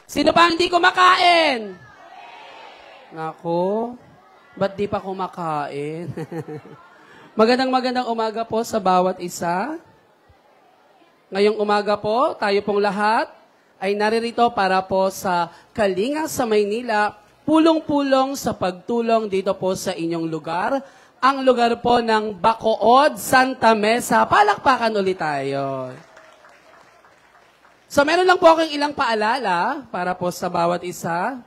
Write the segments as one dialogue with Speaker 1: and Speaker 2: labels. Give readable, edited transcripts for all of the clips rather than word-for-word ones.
Speaker 1: Sino pa hindi kumakain? Nako, ba't di pa kumakain? Magandang umaga po sa bawat isa. Ngayong umaga po, tayo pong lahat ay naririto para po sa Kalinga sa Maynila, pulong-pulong sa pagtulong dito po sa inyong lugar. Ang lugar po ng Bacood, Santa Mesa. Palakpakan ulit tayo. So meron lang po akong ilang paalala para po sa bawat isa.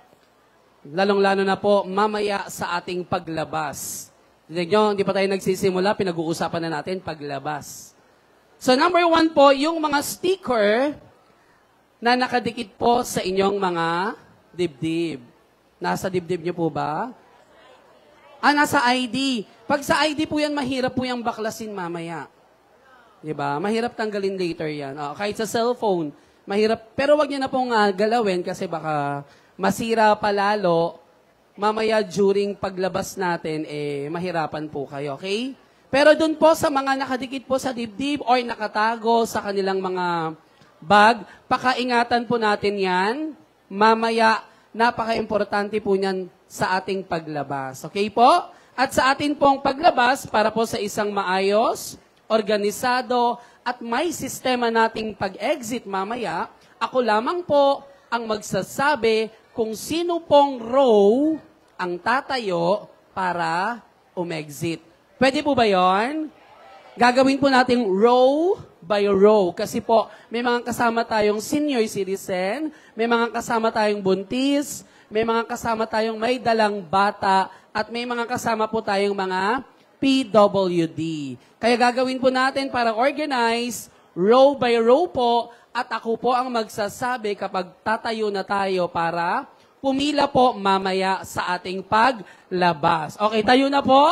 Speaker 1: Lalong-lalo na po mamaya sa ating paglabas. Hindi pa tayo nagsisimula, pinag-uusapan na natin paglabas. So number 1 po, yung mga sticker na nakadikit po sa inyong mga dibdib. Nasa dibdib niyo po ba? Nasa ID. Pag sa ID po yan, mahirap po yung baklasin mamaya. Diba? Mahirap tanggalin later yan. Kahit sa cellphone, mahirap. Pero wag niyo na pong galawin kasi baka masira palalo. Mamaya during paglabas natin, mahirapan po kayo, okay? Pero dun po sa mga nakadikit po sa dibdib or nakatago sa kanilang mga bag, pakaingatan po natin yan. Mamaya, napaka-importante po niyan sa ating paglabas. Okay po? At sa atin pong paglabas, para po sa isang maayos, organisado, at may sistema nating pag-exit mamaya, ako lamang po ang magsasabi kung sino pong row ang tatayo para umexit. Pwede po ba yon? Gagawin po natin row by row. Kasi po, may mga kasama tayong senior citizen, may mga kasama tayong buntis, may mga kasama tayong may dalang bata, at may mga kasama po tayong mga PWD. Kaya gagawin po natin para organize, row by row po, at ako po ang magsasabi kapag tatayo na tayo para pumila po mamaya sa ating paglabas. Okay, tayo na po?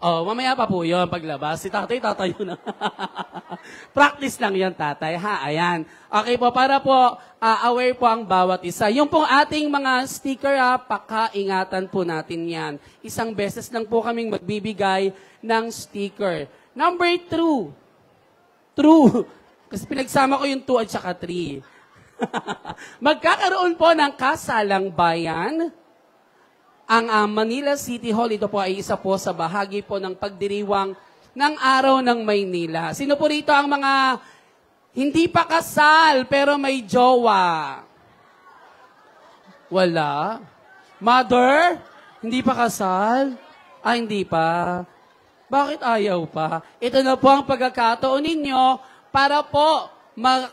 Speaker 1: Mamaya pa po yun, paglabas. Si tatay, tatayo na. Practice lang yan, tatay, ha? Ayan. Okay po, para po aware po ang bawat isa. Yung pong ating mga sticker, pakaingatan po natin yan. Isang beses lang po kaming magbibigay ng sticker. Number 2. True. Kasi pinagsama ko yung 2 at saka 3. Magkakaroon po ng kasalang bayan. Ang Manila City Hall, ito po ay isa po sa bahagi po ng pagdiriwang ng Araw ng Maynila. Sino po rito ang mga hindi pa kasal pero may jowa? Wala. Mother, hindi pa kasal? Hindi pa. Bakit ayaw pa? Ito na po ang pagkakataon ninyo para po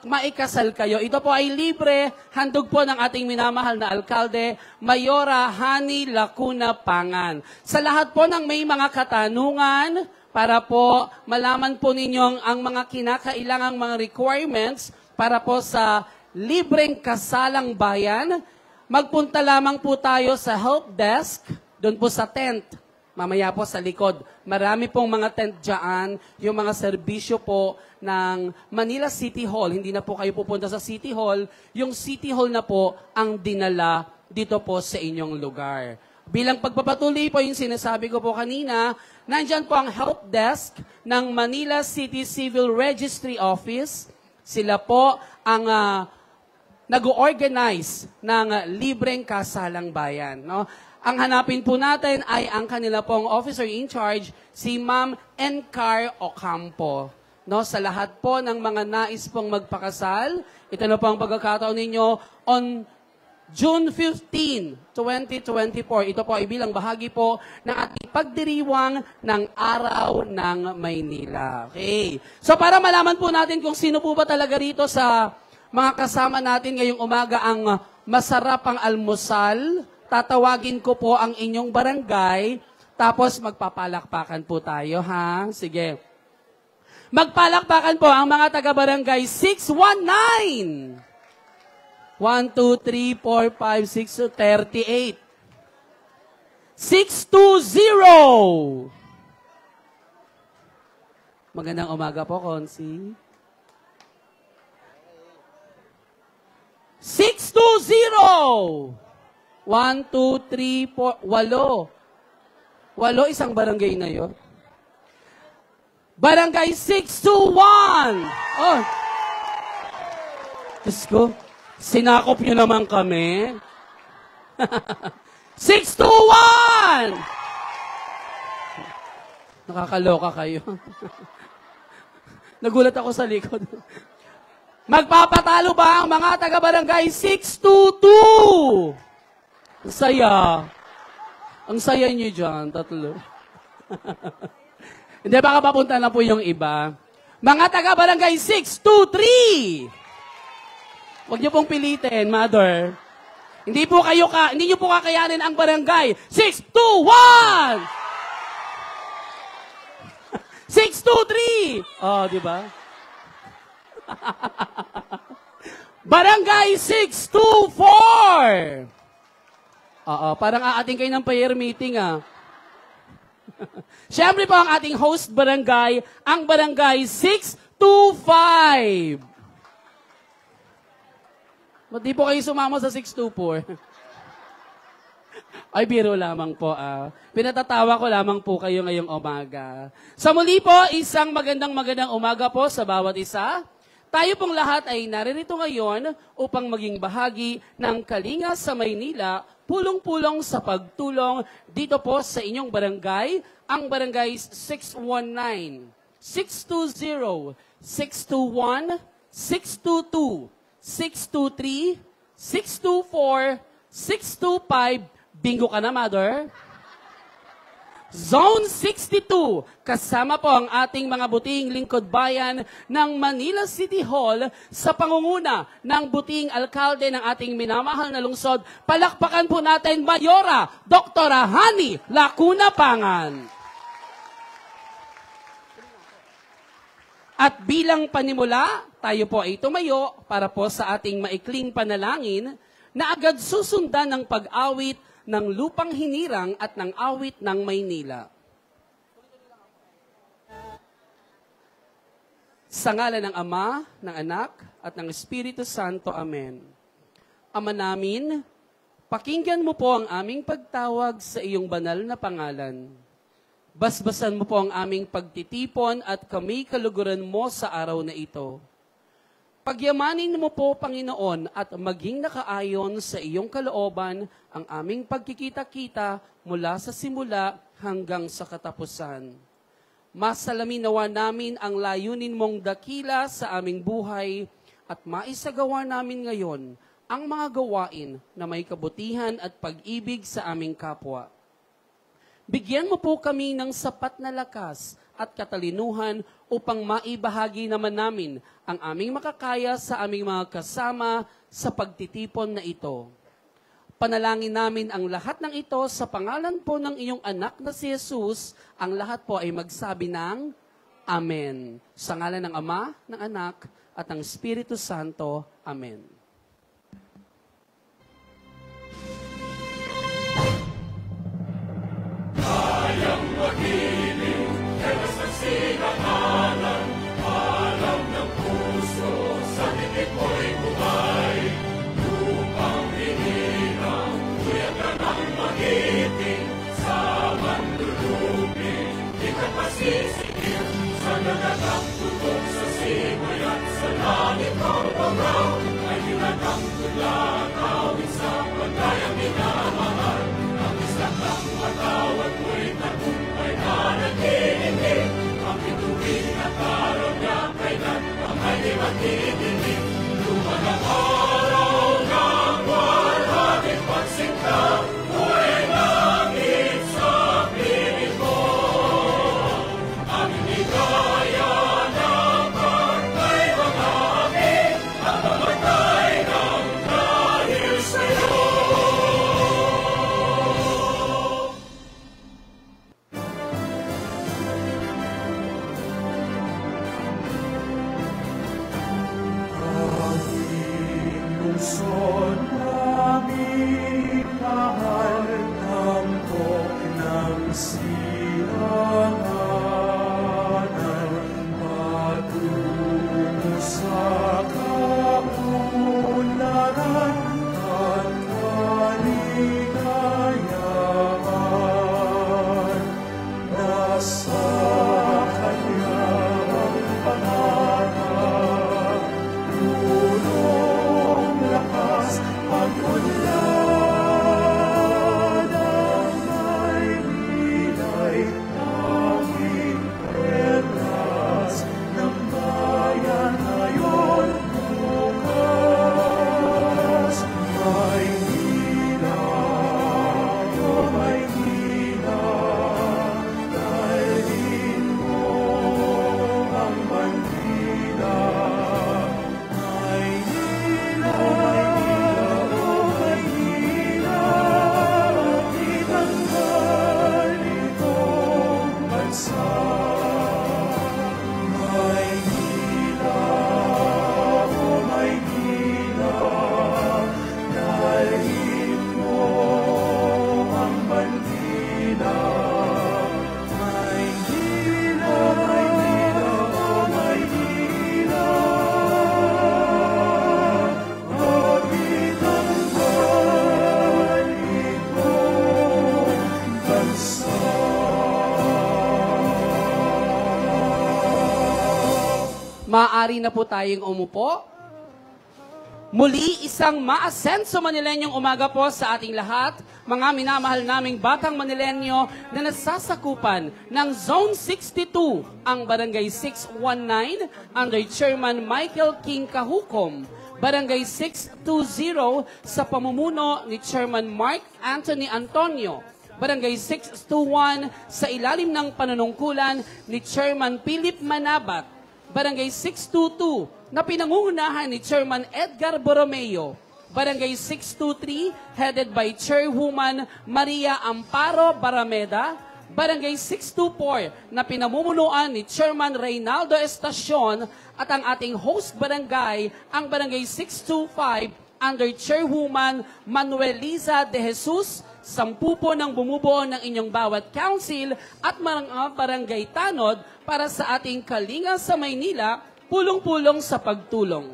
Speaker 1: maikasal kayo. Ito po ay libre, handog po ng ating minamahal na alkalde, Mayora Hani Lacuna Pangan. Sa lahat po ng may mga katanungan, para po malaman po ninyo ang mga kinakailangang mga requirements para po sa libreng kasalang bayan, magpunta lamang po tayo sa help desk, doon po sa tent. Mamaya po sa likod. Marami pong mga tent dyan, yung mga serbisyo po ng Manila City Hall. Hindi na po kayo pupunta sa City Hall. Yung City Hall na po ang dinala dito po sa inyong lugar. Bilang pagpapatuloy po yung sinasabi ko po kanina, nandyan po ang help desk ng Manila City Civil Registry Office. Sila po ang nag-organize ng libreng kasalang bayan. No? Ang hanapin po natin ay ang kanila pong officer in charge, si Ma'am Encar Ocampo. No, sa lahat po ng mga nais pong magpakasal, ito na po ang pagkakataon ninyo on June 15, 2024. Ito po ay bilang bahagi po ng ating pagdiriwang ng Araw ng Maynila. Okay. So para malaman po natin kung sino po ba talaga rito sa mga kasama natin ngayong umaga ang masarap ang almusal, tatawagin ko po ang inyong barangay, tapos magpapalakpakan po tayo, ha? Sige. Magpalakpakan po ang mga taga-barangay 619. 1, 2, 3, 4, 5, 6, 38. 620. Magandang umaga po, Konsi. 620. 1, 2, 3, 4, 8. 8, isang barangay na yun. Barangay 621. Oh. Diyos ko. Sinakop nyo naman kami. 621! Nakakaloka kayo. Nagulat ako sa likod. Magpapatalo ba ang mga taga-barangay 622? Ang saya. Ang saya nyo dyan, tatlo. Hindi, baka papunta na po yung iba. Mga taga-barangay 623! Huwag niyo pong pilitin, mother. Hindi niyo po kakayanin ang barangay 621! 623! Oh, di ba? Barangay 624! Oo, parang aating kayo ng prayer meeting, ah. Siyempre po ang ating host barangay, ang barangay 625. Ba't di po kayo sumama sa 624? Ay, biro lamang po. Pinatatawa ko lamang po kayo ngayong umaga. Sa muli po, isang magandang umaga po sa bawat isa. Tayo pong lahat ay naririto ngayon upang maging bahagi ng Kalinga sa Maynila, pulong-pulong sa pagtulong dito po sa inyong barangay, ang barangay 619, 620, 621, 622, 623, 624, 625. Bingo ka na, mother? Zone 62, kasama po ang ating mga buting lingkod bayan ng Manila City Hall sa pangunguna ng buting alkalde ng ating minamahal na lungsod. Palakpakan po natin, Mayora, Dr. Hani Lacuna Pangan. At bilang panimula, tayo po ay tumayo para po sa ating maikling panalangin na agad susundan ng pag-awit ng lupang hinirang at ng awit ng Maynila. Sa ngalan ng Ama, ng Anak, at ng Espiritu Santo. Amen. Ama namin, pakinggan mo po ang aming pagtawag sa iyong banal na pangalan. Basbasan mo po ang aming pagtitipon at kami kaluguran mo sa araw na ito. Pagyamanin mo po, Panginoon, at maging nakaayon sa iyong kalooban ang aming pagkikita-kita mula sa simula hanggang sa katapusan. Masalamin nawa namin ang layunin mong dakila sa aming buhay at maisagawa namin ngayon ang mga gawain na may kabutihan at pag-ibig sa aming kapwa. Bigyan mo po kami ng sapat na lakas at katalinuhan upang maibahagi naman namin ang aming makakaya sa aming mga kasama sa pagtitipon na ito. Panalangin namin ang lahat ng ito sa pangalan po ng iyong anak na si Jesus. Ang lahat po ay magsabi ng Amen. Sa ngalan ng Ama, ng Anak, at ng Espiritu Santo. Amen.
Speaker 2: Kayang mag-ibig, kaya sa sinakalan, alam ng puso, sa titik mo'y buhay. Lupang hinirang, kuya ka ng magiting, sa mandulupin, di ka pasisingil, sa nagatang tutok sa simoy at sa langit korporaw, ay nilatang tula, kawin sa pagkayang minamahal. Ang isang ng matawag mo'y tagumpay na nag-iindig. Ang pituwing at araw niya kailan ang ay di magdidinig. Lumang ang araw ng warhating pagsinta, buhay langit sa piling mo. Aming ligaya ng pagkay mga amin, at mamatay ng dahil sa'yo. Lungsod namin, mahal ng ng silanganan, patungo sa kaunlaran at kaligayahan. Nasa Kanya ang pangarap, tulong lakas.
Speaker 1: maaari na po tayong umupo. Muli, isang maasenso Manilenyong umaga po sa ating lahat, mga minamahal naming batang Manilenyo na nasasakupan ng Zone 62, ang Barangay 619 under Chairman Michael King Kahukom, Barangay 620 sa pamumuno ni Chairman Mark Anthony Antonio, Barangay 621 sa ilalim ng panunungkulan ni Chairman Philip Manabat, Barangay 622 na pinangungunahan ni Chairman Edgar Borromeo, Barangay 623 headed by Chairwoman Maria Amparo Barameda, Barangay 624 na pinamumunuan ni Chairman Reynaldo Estacion at ang ating host barangay, ang Barangay 625 under Chairwoman Manueliza de Jesus. 10 po ng bumubuo ng inyong bawat council at mga barangay tanod para sa ating kalinga sa Maynila, pulong-pulong sa pagtulong.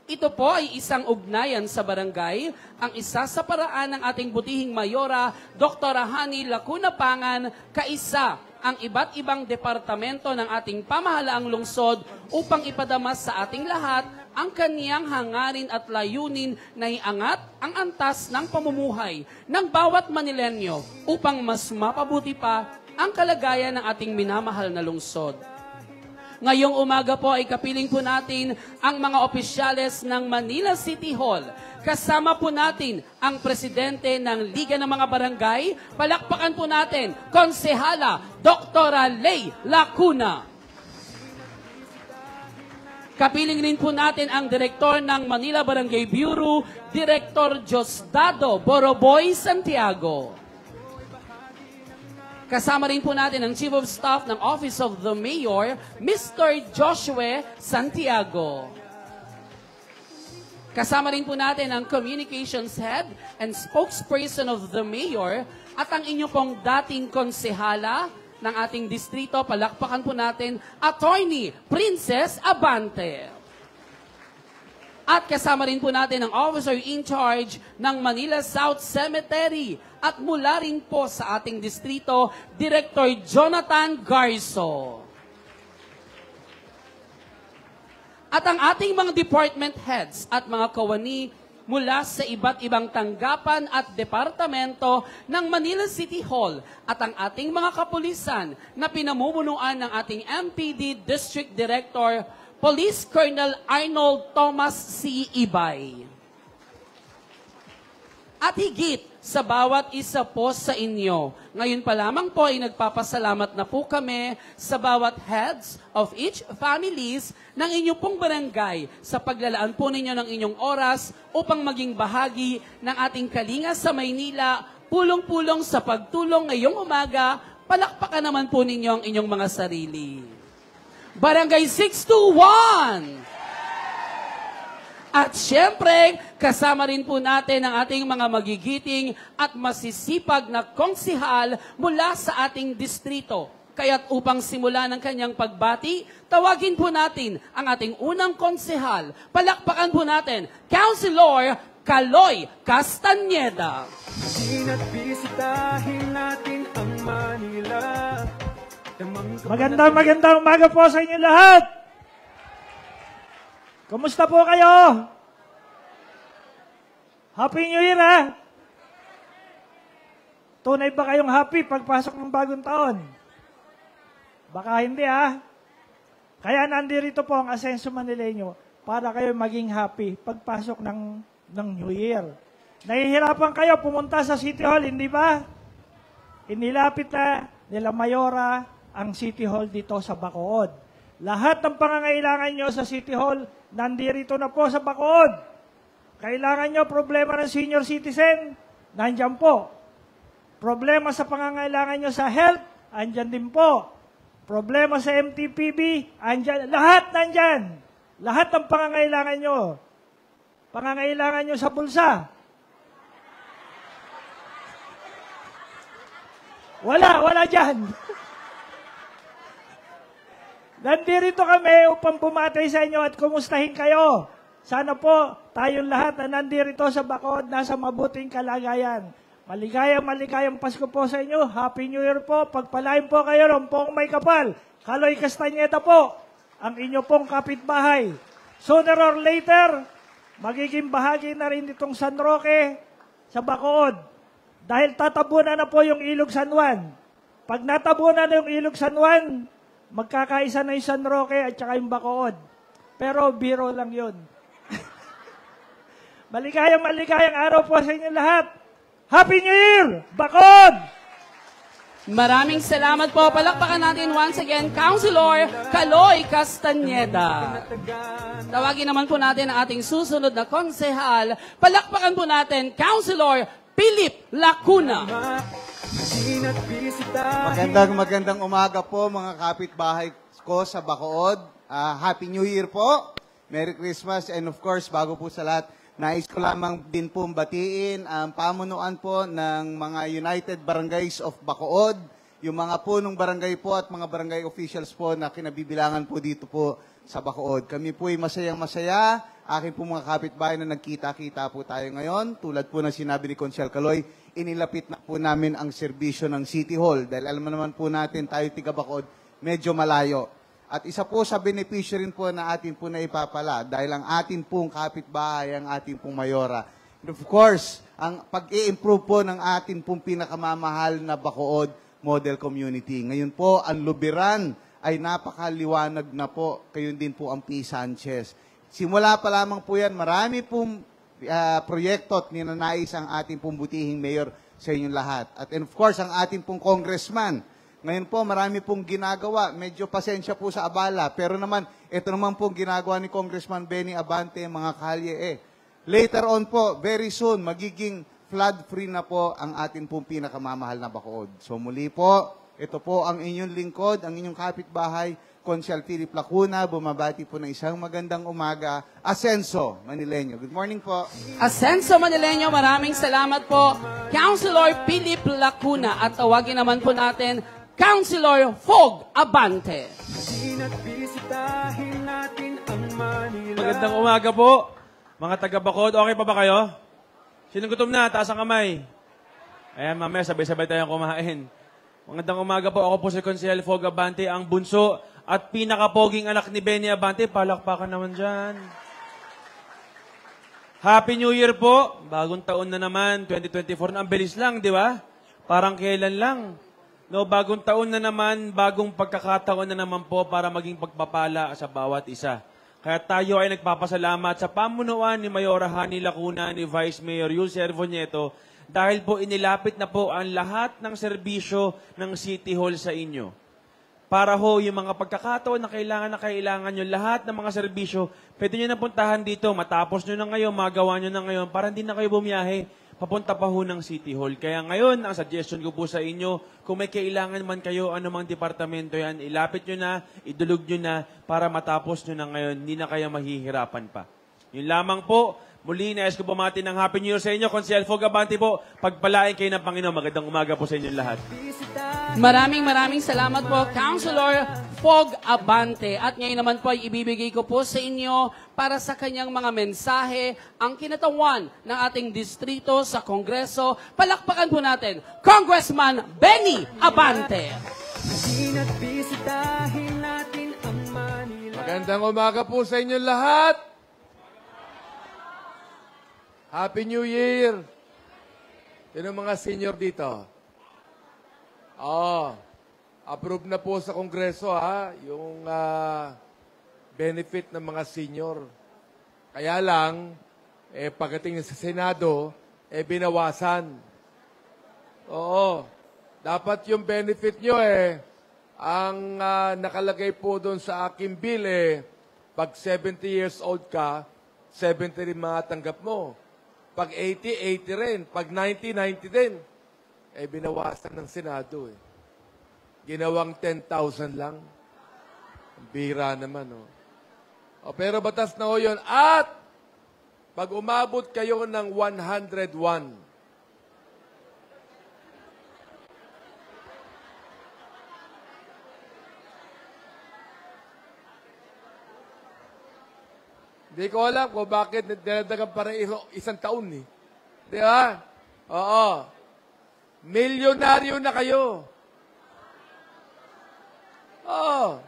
Speaker 1: Ito po ay isang ugnayan sa barangay, ang isa sa paraan ng ating butihing mayora, Dr. Hani Lacuna Pangan, kaisa ang iba't ibang departamento ng ating pamahalaang lungsod upang ipadama sa ating lahat ang kaniyang hangarin at layunin na iangat ang antas ng pamumuhay ng bawat Manilenyo upang mas mapabuti pa ang kalagayan ng ating minamahal na lungsod. Ngayong umaga po ay kapiling po natin ang mga opisyales ng Manila City Hall. Kasama po natin ang presidente ng Liga ng mga Barangay. Palakpakan po natin, Konsehala Dr. Ley Lacuna. Kapiling rin po natin ang direktor ng Manila Barangay Bureau, Director Diosdado Boroboy Santiago. Kasama rin po natin ang Chief of Staff ng Office of the Mayor, Mr. Joshua Santiago. Kasama rin po natin ang Communications Head and Spokesperson of the Mayor at ang inyo pong dating konsehala ng ating distrito. Palakpakan po natin, Attorney Princess Abante. At kasama rin po natin ang Officer in Charge ng Manila South Cemetery at mula rin po sa ating distrito, Director Jonathan Garso. At ang ating mga department heads at mga kawani mula sa iba't ibang tanggapan at departamento ng Manila City Hall at ang ating mga kapulisan na pinamumunuan ng ating MPD District Director, Police Colonel Arnold Thomas C. Ibay. At higit sa bawat isa po sa inyo, ngayon pa lamang po ay nagpapasalamat na po kami sa bawat heads of each families ng inyong pong barangay sa paglalaan po ninyo ng inyong oras upang maging bahagi ng ating kalinga sa Maynila, pulong-pulong sa pagtulong ngayong umaga. Palakpakan naman po ninyo ang inyong mga sarili. Barangay 621! At syempre, kasama rin po natin ang ating mga magigiting at masisipag na konsihal mula sa ating distrito. Kaya't upang simula ng kanyang pagbati, tawagin po natin ang ating unang konsihal. Palakpakan po natin, Councilor Kaloy Castañeda.
Speaker 2: Sina't bisitahin natin ang Manila.
Speaker 3: Magandang umaga po sa inyo lahat. Kumusta po kayo? Happy New Year, ha? Tunay ba kayong happy pagpasok ng bagong taon? Baka hindi, ha? Kaya nandito po ang Asenso Manileño para kayo maging happy pagpasok ng New Year. Nahihirapan kayo pumunta sa City Hall, hindi ba? Inilapit na nila Mayora ang City Hall dito sa Bacood. Lahat ng pangangailangan nyo sa City Hall, nandito na po sa Bacood. Kailangan nyo problema ng senior citizen, nandyan po. Problema sa pangangailangan nyo sa health, andyan din po. Problema sa MTPB, andyan. Lahat nandyan. Lahat ng pangangailangan nyo. Pangangailangan nyo sa bulsa. Wala dyan. Nandito kami upang bumati sa inyo at kumustahin kayo. Sana po tayong lahat na nandito sa Bacood nasa mabuting kalagayan. Maligayang Pasko po sa inyo. Happy New Year po. Pagpalain po kayo ng pong may kapal. Kaloy Castañeda po. ang inyo pong kapitbahay. Sooner or later, magiging bahagi na rin itong San Roque sa Bacood. Dahil tatabunan na po yung Ilog San Juan. Pag natabunan na yung Ilog San Juan, magkakaisa na yung San Roque at saka yung Bacood. Pero biro lang yun. Maligayang araw po sa inyo lahat. Happy New Year! Bacood!
Speaker 1: Maraming salamat po. Palakpakan natin once again, Councilor Kaloy Castañeda. Tawagin naman po natin ang ating susunod na konsehal. Palakpakan po natin, Councilor Philip Lacuna.
Speaker 4: Magandang umaga po mga kapitbahay ko sa Bacood. Happy New Year po. Merry Christmas and of course, bago po sa lahat, nais ko lamang din po batiin ang pamunuan po ng mga United Barangays of Bacood, yung mga punong barangay po at mga barangay officials po na kinabibilangan po dito po sa Bacood. Kami po ay masayang-masaya. Akin po mga kapitbahay na nagkita-kita po tayo ngayon. Tulad po ng sinabi ni Consiel Kaloy, inilapit na po namin ang serbisyo ng City Hall. Dahil alam naman po natin, tayo tiga Bacood, medyo malayo. At isa po sa benepisyo rin po na atin po na ipapala dahil ang atin pong kapitbahay, ang atin pong mayora. And of course, ang pag-i-improve po ng atin pong pinakamamahal na Bacood Model Community. Ngayon po, ang lubiran ay napakaliwanag na po. Kayo din po ang P. Sanchez. Simula pa lamang po yan, marami pong proyekto at ninanais ang ating pong butihing mayor sa inyong lahat. At of course, ang ating pong congressman. Ngayon po, marami pong ginagawa. Medyo pasensya po sa abala. Pero naman, ito naman pong ginagawa ni Congressman Benny Abante, mga kalye. Later on po, very soon, magiging flood-free na po ang atin pong pinakamamahal na Bacood. So muli po, ito po ang inyong lingkod, ang inyong kapitbahay, Consiel Philip Lacuna, bumabati po ng isang magandang umaga. Asenso, Manileño. Good morning po.
Speaker 1: Asenso Manileño, maraming salamat po. Councilor Philip Lacuna. At tawagin naman po natin, Councilor Fog Abante.
Speaker 5: Magandang umaga po, mga taga-Bacood. Okay pa ba kayo? Sinong gutom na? Taas ang kamay. Ayan, mamaya sabay-sabay tayong kumain. Magandang umaga po. Ako po si Consiel Fog Abante, ang bunso at pinakapoging anak ni Benny Abante. Palakpakan naman dyan. Happy New Year po. Bagong taon na naman, 2024. Ang bilis lang, di ba? Parang kailan lang. No, bagong taon na naman, bagong pagkakataon na naman po para maging pagpapala sa bawat isa. Kaya tayo ay nagpapasalamat sa pamunuan ni Mayora Hani Lacuna, ni Vice Mayor Yul Servonieto, dahil po inilapit na po ang lahat ng serbisyo ng City Hall sa inyo. Para ho, yung mga pagkakataon na kailangan nyo, lahat ng mga serbisyo, pwede nyo na puntahan dito, matapos nyo na ngayon, magawa nyo na ngayon, para hindi na kayo bumiyahe papunta pa ho ng City Hall. Kaya ngayon, ang suggestion ko po sa inyo, kung may kailangan man kayo, anumang departamento yan, ilapit nyo na, idulog nyo na, para matapos nyo na ngayon, hindi na kayo mahihirapan pa. Yun lamang po, muli nais ko bumati ng Happy New Year sa inyo. Consiel Fog Abante po, pagpalain kayo ng Panginoon. Magandang umaga po sa inyong lahat.
Speaker 1: Maraming salamat po, Councilor Fog Abante. At ngayon naman po ay ibibigay ko po sa inyo para sa kanyang mga mensahe ang kinatawan ng ating distrito sa Kongreso. Palakpakan po natin, Congressman Benny Abante.
Speaker 6: Magandang umaga po sa inyo lahat. Happy New Year! Sino mga senior dito? Approve na po sa Kongreso yung benefit ng mga senior. Kaya lang, pagdating sa Senado, binawasan. Oo. Dapat yung benefit nyo ang nakalagay po doon sa aking bill pag 70 years old ka, 70 rin matanggap mo. Pag 80, 80 rin. Pag 90, 90 din. Binawasan ng Senado Ginawang 10,000 lang. Bira naman, pero batas na yun. At pag umabot kayo ng 101, hindi ko alam kung bakit dinadagan para isang taon Di ba? Oo. Milyonaryo na kayo. Oo.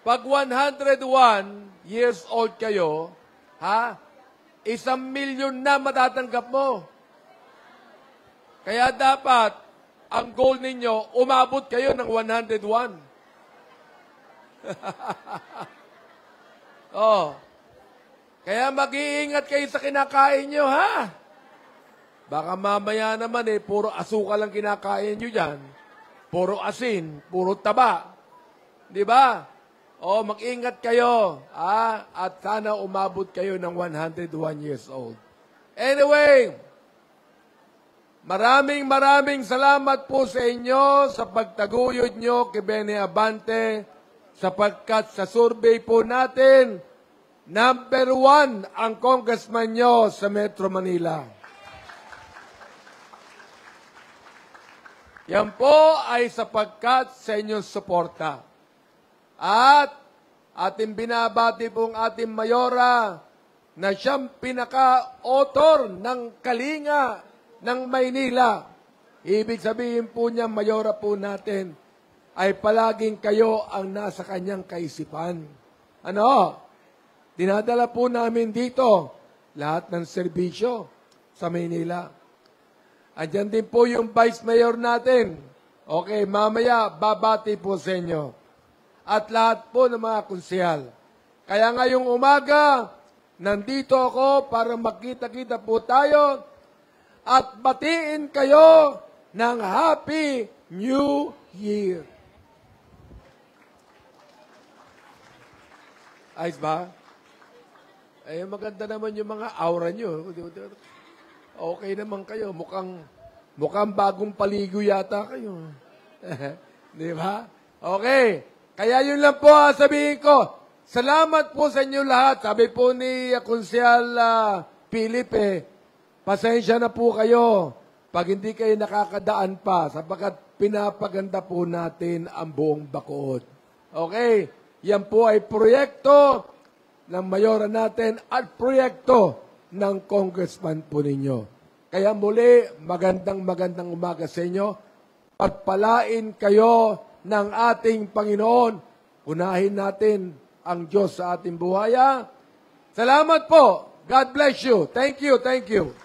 Speaker 6: Pag 101 years old kayo, ha? 1,000,000 na matatanggap mo. Kaya dapat, ang goal ninyo, umabot kayo ng 101. Oh. Kaya mag-iingat kayo sa kinakain nyo, ha? Baka mamaya naman puro asukal lang kinakain nyo dyan. Puro asin, puro taba. Di ba? O, mag-ingat kayo, ha? At sana umabot kayo ng 101 years old. Anyway, maraming salamat po sa inyo sa pagtaguyod nyo kay Benny Abante sapagkat sa survey po natin, number 1 ang congressman nyo sa Metro Manila. Yan po ay sapagkat sa inyong suporta. At ating binabati pong ating mayora na siyang pinaka-author ng Kalinga ng Maynila. Ibig sabihin po niya, mayora po natin, ay palaging kayo ang nasa kanyang kaisipan. Ano? Dinadala po namin dito lahat ng serbisyo sa Maynila. Andyan din po yung Vice Mayor natin. Okay, mamaya babati po sa inyo. At lahat po ng mga konsehal. Kaya ngayong umaga, nandito ako para magkita-kita po tayo at batiin kayo ng Happy New Year. Ayos ba? Eh, maganda naman yung mga aura nyo. Okay naman kayo. Mukhang bagong paligo yata kayo. Di ba? Okay. Kaya yun lang po sabihin ko. Salamat po sa inyo lahat. Sabi po ni Konsehal Philip, pasensya na po kayo pag hindi kayo nakakadaan pa sapagkat pinapaganda po natin ang buong Bacood. Okay? Yan po ay proyekto ng mayora natin at proyekto ng congressman po ninyo. Kaya muli, magandang umaga sa inyo. Pagpalain kayo ng ating Panginoon. Unahin natin ang Diyos sa ating buhaya. Salamat po. God bless you. Thank you, thank you.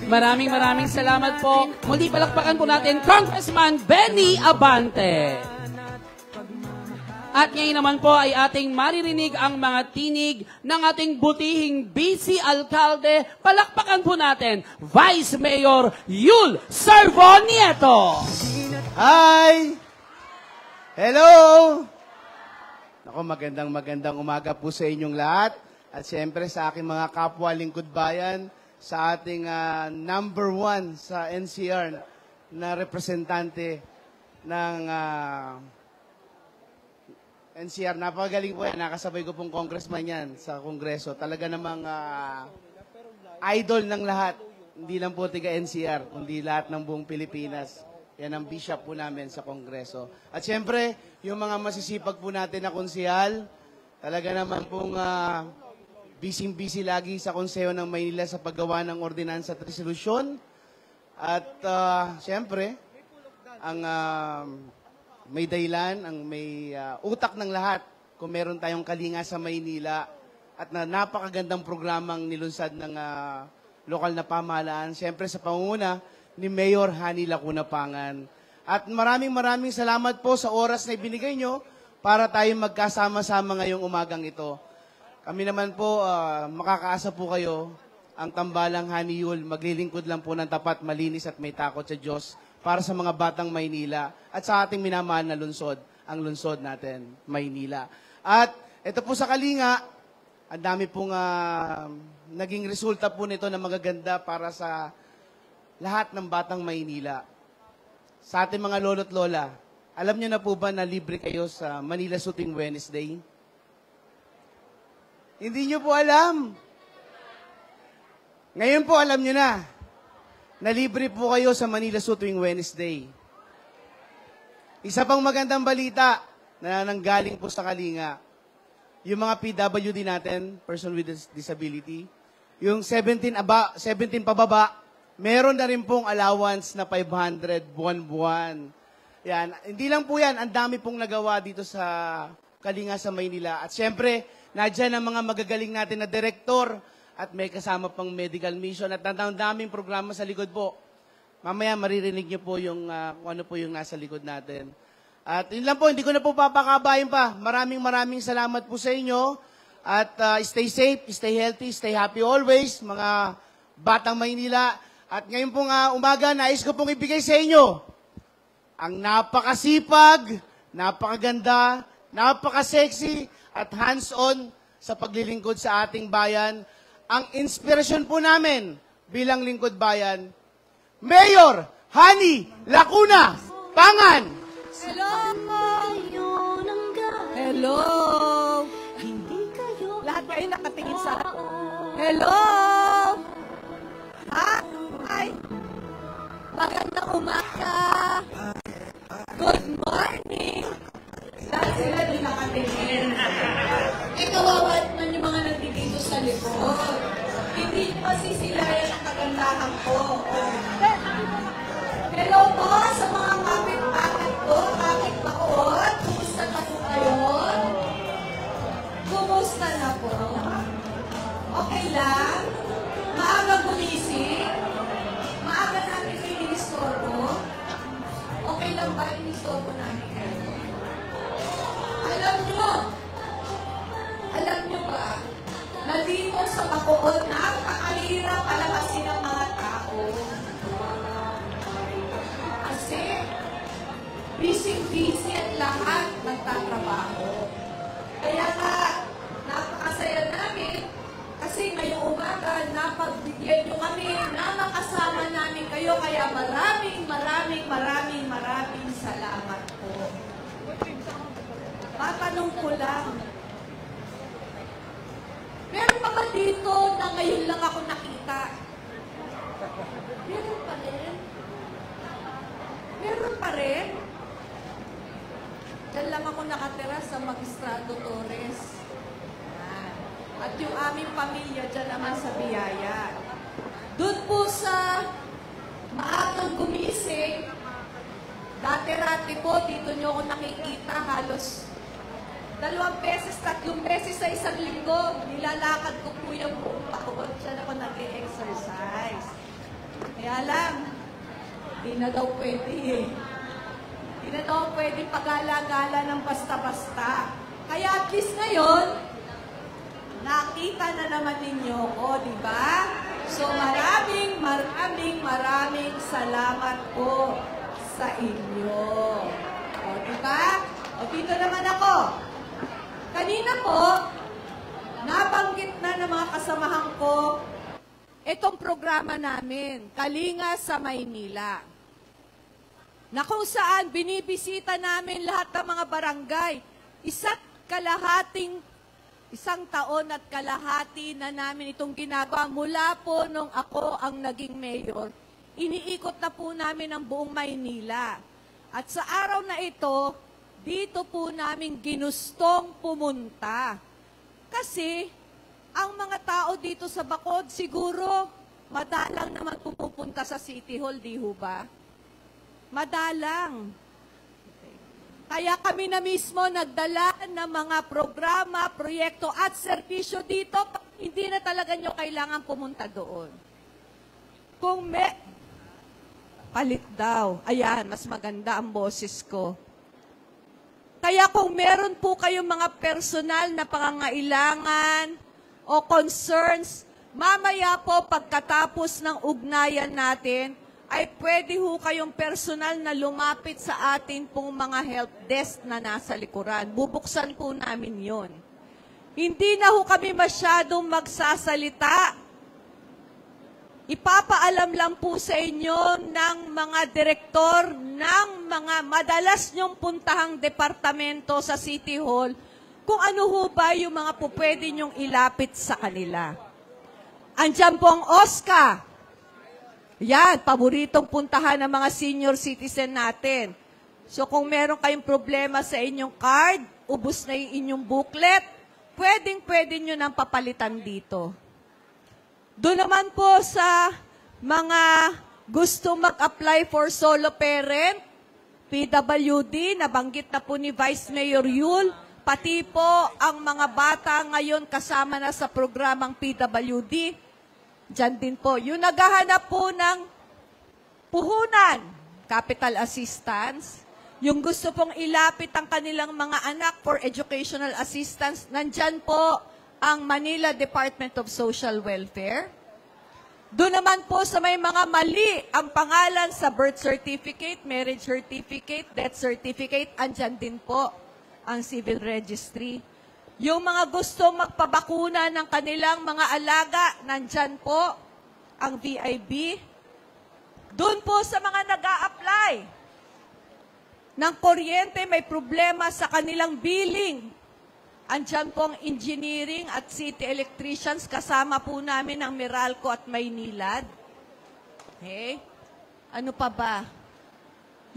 Speaker 1: Maraming salamat po. Muli palakpakan po natin, Congressman Benny Abante. At ngayon naman po ay ating maririnig ang mga tinig ng ating butihing BC Alcalde. Palakpakan po natin, Vice Mayor Yul Servo Nieto.
Speaker 7: Hi! Hello! Ako, magandang umaga po sa inyong lahat. At siyempre sa aking mga kapwa lingkod bayan, sa ating number 1 sa NCR na representante ng NCR. Napakagaling po yan. Nakasabay ko pong congressman yan sa Kongreso. Talaga namang idol ng lahat. Hindi lang po tiga NCR, kundi lahat ng buong Pilipinas. Yan ang bishop po namin sa Kongreso. At siyempre, yung mga masisipag po natin na konsehal, talaga naman pong busy lagi sa Konseho ng Maynila sa paggawa ng ordinansa at resolusyon. At siyempre, ang may dahilan, ang may utak ng lahat kung meron tayong kalinga sa Maynila at na napakagandang programang nilunsad ng lokal na pamahalaan. Siyempre sa pangunguna ni Mayor Hani Lacuna Pangan. At maraming salamat po sa oras na ibinigay nyo para tayo magkasama-sama ngayong umagang ito. Kami naman po, makakaasa po kayo, ang tambalang Hani Yul, maglilingkod lang po ng tapat, malinis at may takot sa Diyos para sa mga batang Maynila at sa ating minamahal na lungsod, ang lungsod natin, Maynila. At ito po sa Kalinga, ang dami pong naging resulta po nito na magaganda para sa lahat ng batang Maynila. Sa ating mga lolo't lola, alam niyo na po ba na libre kayo sa Manila Shooting Wednesday? Hindi niyo po alam. Ngayon po alam niyo na libre po kayo sa Manila Shooting Wednesday. Isa pang magandang balita na nanggaling po sa Kalinga, yung mga PWD natin, person with disability, yung 17 pababa, meron na rin pong allowance na 500 buwan-buwan. Yan. Hindi lang po yan, ang dami pong nagawa dito sa Kalinga sa Maynila. At syempre, nadyan ang mga magagaling natin na direktor at may kasama pang medical mission at ang daming programa sa likod po. Mamaya maririnig niyo po yung kung ano po yung nasa likod natin. At yun lang po, hindi ko na po papakabayin pa. Maraming salamat po sa inyo. At stay safe, stay healthy, stay happy always, mga Batang Maynila. At ngayon pong umaga, nais ko pong ibigay sa inyo ang napakasipag, napakaganda, napaka-sexy at hands-on sa paglilingkod sa ating bayan. Ang inspirasyon po namin bilang lingkod bayan, Mayor Hani Lacuna Pangan!
Speaker 8: Hello! Hello! Lahat kayo nakatingin sa ako. Hello! Hi! Magandang umaga! Good morning! Dahil sila din nakatingin. Kawawa naman yung mga nandito sa likod. Hindi masisilayan ang kagandahan ko. Hello po sa mga kapit-kapit ko, kapit-bakot. Kumusta na po kayo? Kumusta na po? Okay lang? Maaga gumising? Maaga namin kayo inistorbo? Okay lang ba inistorbo namin kayo? Alam nyo ba, na dito sa Bacood, napakahirap palabasin ng mga tao. Kasi, busy-busy at lahat nagtatrabaho. Kaya nga, napakasaya namin kasi ngayong umaga, napagbigyan nyo kami na makasama namin kayo. Kaya maraming salamat po. Tatanong ko lang, meron pa ba dito na ngayon lang ako nakita? Meron pa rin? Meron pa rin? Diyan lang ako nakatira sa Magistrado Torres. At yung aming pamilya dyan naman sa Biyaya. Doon po sa maagang gumising, dati-rati po, dito nyo ako nakikita halos 2 beses, 3 beses sa isang linggo. Nilalakad ko po yung buong Bacood. Diyan ako nag-exercise. Kaya lang, di na daw pwede eh. Di na daw pwede pagala-gala ng basta-basta. Kaya at least ngayon, nakita na naman ninyo ko, di ba? So maraming salamat po sa inyo. O, di ba? O, dito naman ako. Kanina po, nabanggit na ng mga kasamahan ko itong programa namin, Kalinga sa Maynila, na kung saan binibisita namin lahat ng mga barangay. Isang taon at kalahati na namin itong ginagawa mula po nung ako ang naging mayor. Iniikot na po namin ang buong Maynila. At sa araw na ito, dito po namin ginustong pumunta. Kasi, ang mga tao dito sa Bacood, siguro, madalang naman pumupunta sa City Hall, di ho ba? Madalang. Kaya kami na mismo nagdala ng mga programa, proyekto at serbisyo dito. Hindi na talaga nyo kailangan pumunta doon. Kung palit daw. Ayan, mas maganda ang boses ko. Kaya kung meron po kayong mga personal na pangangailangan o concerns, mamaya po pagkatapos ng ugnayan natin, ay pwede ho kayong personal na lumapit sa atin pong mga help desk na nasa likuran. Bubuksan po namin yon. Hindi na ho kami masyadong magsasalita. Ipapaalam lang po sa inyo ng mga direktor ng mga madalas nyong puntahang departamento sa City Hall kung ano ho ba yung mga po pwede nyong ilapit sa kanila. Andiyan po ang OSCA. Yan, paboritong puntahan ng mga senior citizen natin. So kung meron kayong problema sa inyong card, ubos na yung inyong booklet, pwedeng-pwede nyo nang papalitan dito. Doon naman po sa mga gusto mag-apply for solo parent, PWD, nabanggit na po ni Vice Mayor Yul, pati po ang mga bata ngayon kasama na sa programang PWD, dyan din po. Yung naghahanap po ng puhunan, capital assistance, yung gusto pong ilapit ang kanilang mga anak for educational assistance, nandyan po ang Manila Department of Social Welfare. Doon naman po sa may mga mali ang pangalan sa birth certificate, marriage certificate, death certificate, andyan din po ang civil registry. Yung mga gusto magpabakuna ng kanilang mga alaga, nandyan po ang VIB. Doon po sa mga nag-a-apply ng kuryente, may problema sa kanilang billing. Andyan po ang engineering at city electricians, kasama po namin ang Meralco at Maynilad. Okay? Ano pa ba?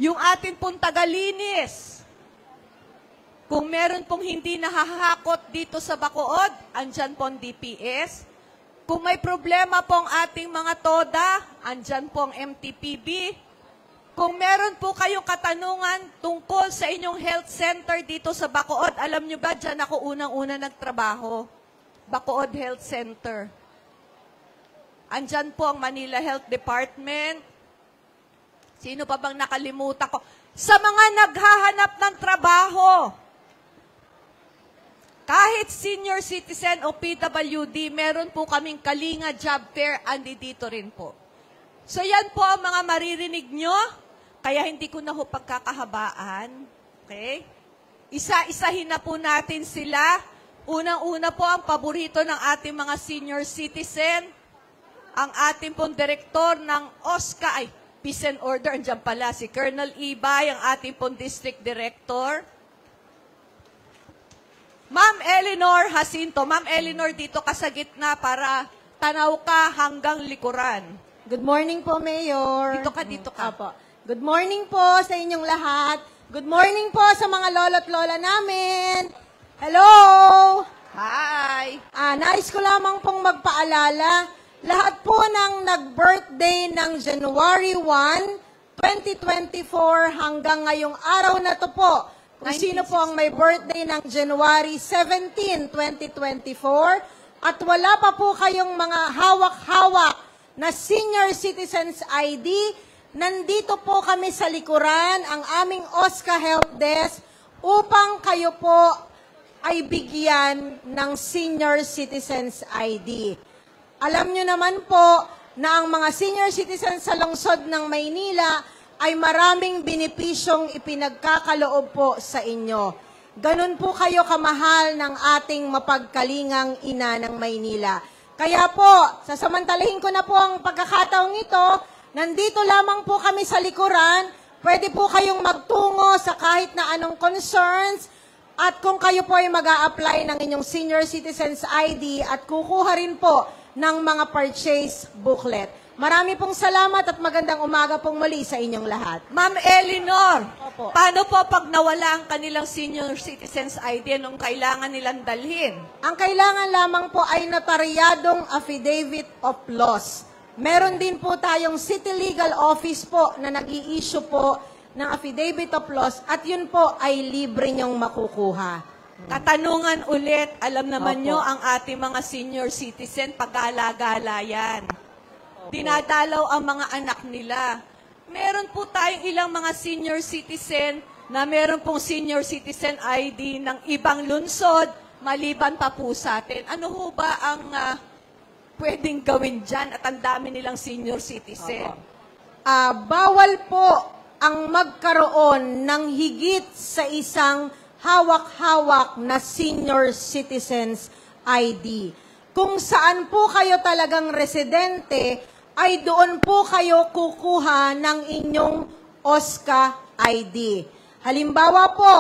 Speaker 8: Yung atin pong tagalinis. Kung meron pong hindi nahahakot dito sa Bacood, andyan po ang DPS. Kung may problema pong ating mga TODA, andyan po ang MTPB. Kung meron po kayong katanungan tungkol sa inyong health center dito sa Bacood, alam nyo ba, dyan ako unang-una nagtrabaho. Bacood Health Center. Andyan po ang Manila Health Department. Sino pa bang nakalimutan ko? Sa mga naghahanap ng trabaho, kahit senior citizen o PWD, meron po kaming Kalinga Job Fair, andi dito rin po. So yan po ang mga maririnig nyo, kaya hindi ko na ho pagkakahabaan. Okay? Isa-isahin na po natin sila. Unang-una po ang paborito ng ating mga senior citizen, ang ating pong direktor ng OSCA, Peace and Order, andyan pala, si Colonel Ibay, ang ating pong district director. Ma'am Eleanor Jacinto. Ma'am Eleanor, dito ka sa gitna para tanaw ka hanggang likuran.
Speaker 9: Good morning po, Mayor.
Speaker 8: Dito ka.
Speaker 9: Apo. Good morning po sa inyong lahat. Good morning po sa mga lolo't lola namin. Hello!
Speaker 8: Hi!
Speaker 9: Nais ko lamang pong magpaalala, lahat po ng nag-birthday ng January 1, 2024 hanggang ngayong araw na to po, kung sino po ang may birthday ng January 17, 2024, at wala pa po kayong mga hawak-hawak na senior citizens ID, nandito po kami sa likuran, ang aming OSCA Help Desk, upang kayo po ay bigyan ng senior citizens ID. Alam nyo naman po na ang mga senior citizens sa lungsod ng Maynila ay maraming benepisyong ipinagkakaloob po sa inyo. Ganun po kayo kamahal ng ating mapagkalingang ina ng Maynila. Kaya po, sasamantalahin ko na po ang pagkakataong ito, nandito lamang po kami sa likuran, pwede po kayong magtungo sa kahit na anong concerns, at kung kayo po ay mag-a-apply ng inyong senior citizens ID at kukuha rin po ng mga purchase booklet. Marami pong salamat at magandang umaga pong muli sa inyong lahat.
Speaker 8: Ma'am Eleanor,
Speaker 9: Opo.
Speaker 8: paano po pag nawala ang kanilang senior citizens ID, anong kailangan nilang dalhin?
Speaker 9: Ang kailangan lamang po ay notaryadong affidavit of loss. Meron din po tayong City Legal Office po na nag-i-issue po ng affidavit of loss at yun po ay libre niyong makukuha.
Speaker 8: Katanungan ulit, alam naman
Speaker 9: Opo.
Speaker 8: nyo ang ating mga senior citizen, pagala-gala yan. Dinadalaw ang mga anak nila. Meron po tayong ilang mga senior citizen na meron pong senior citizen ID ng ibang lungsod, maliban pa po sa atin. Ano ho ba ang pwedeng gawin dyan at ang dami nilang senior citizen?
Speaker 9: Bawal po ang magkaroon ng higit sa isang hawak-hawak na senior citizens ID. Kung saan po kayo talagang residente, ay doon po kayo kukuha ng inyong OSCA ID. Halimbawa po,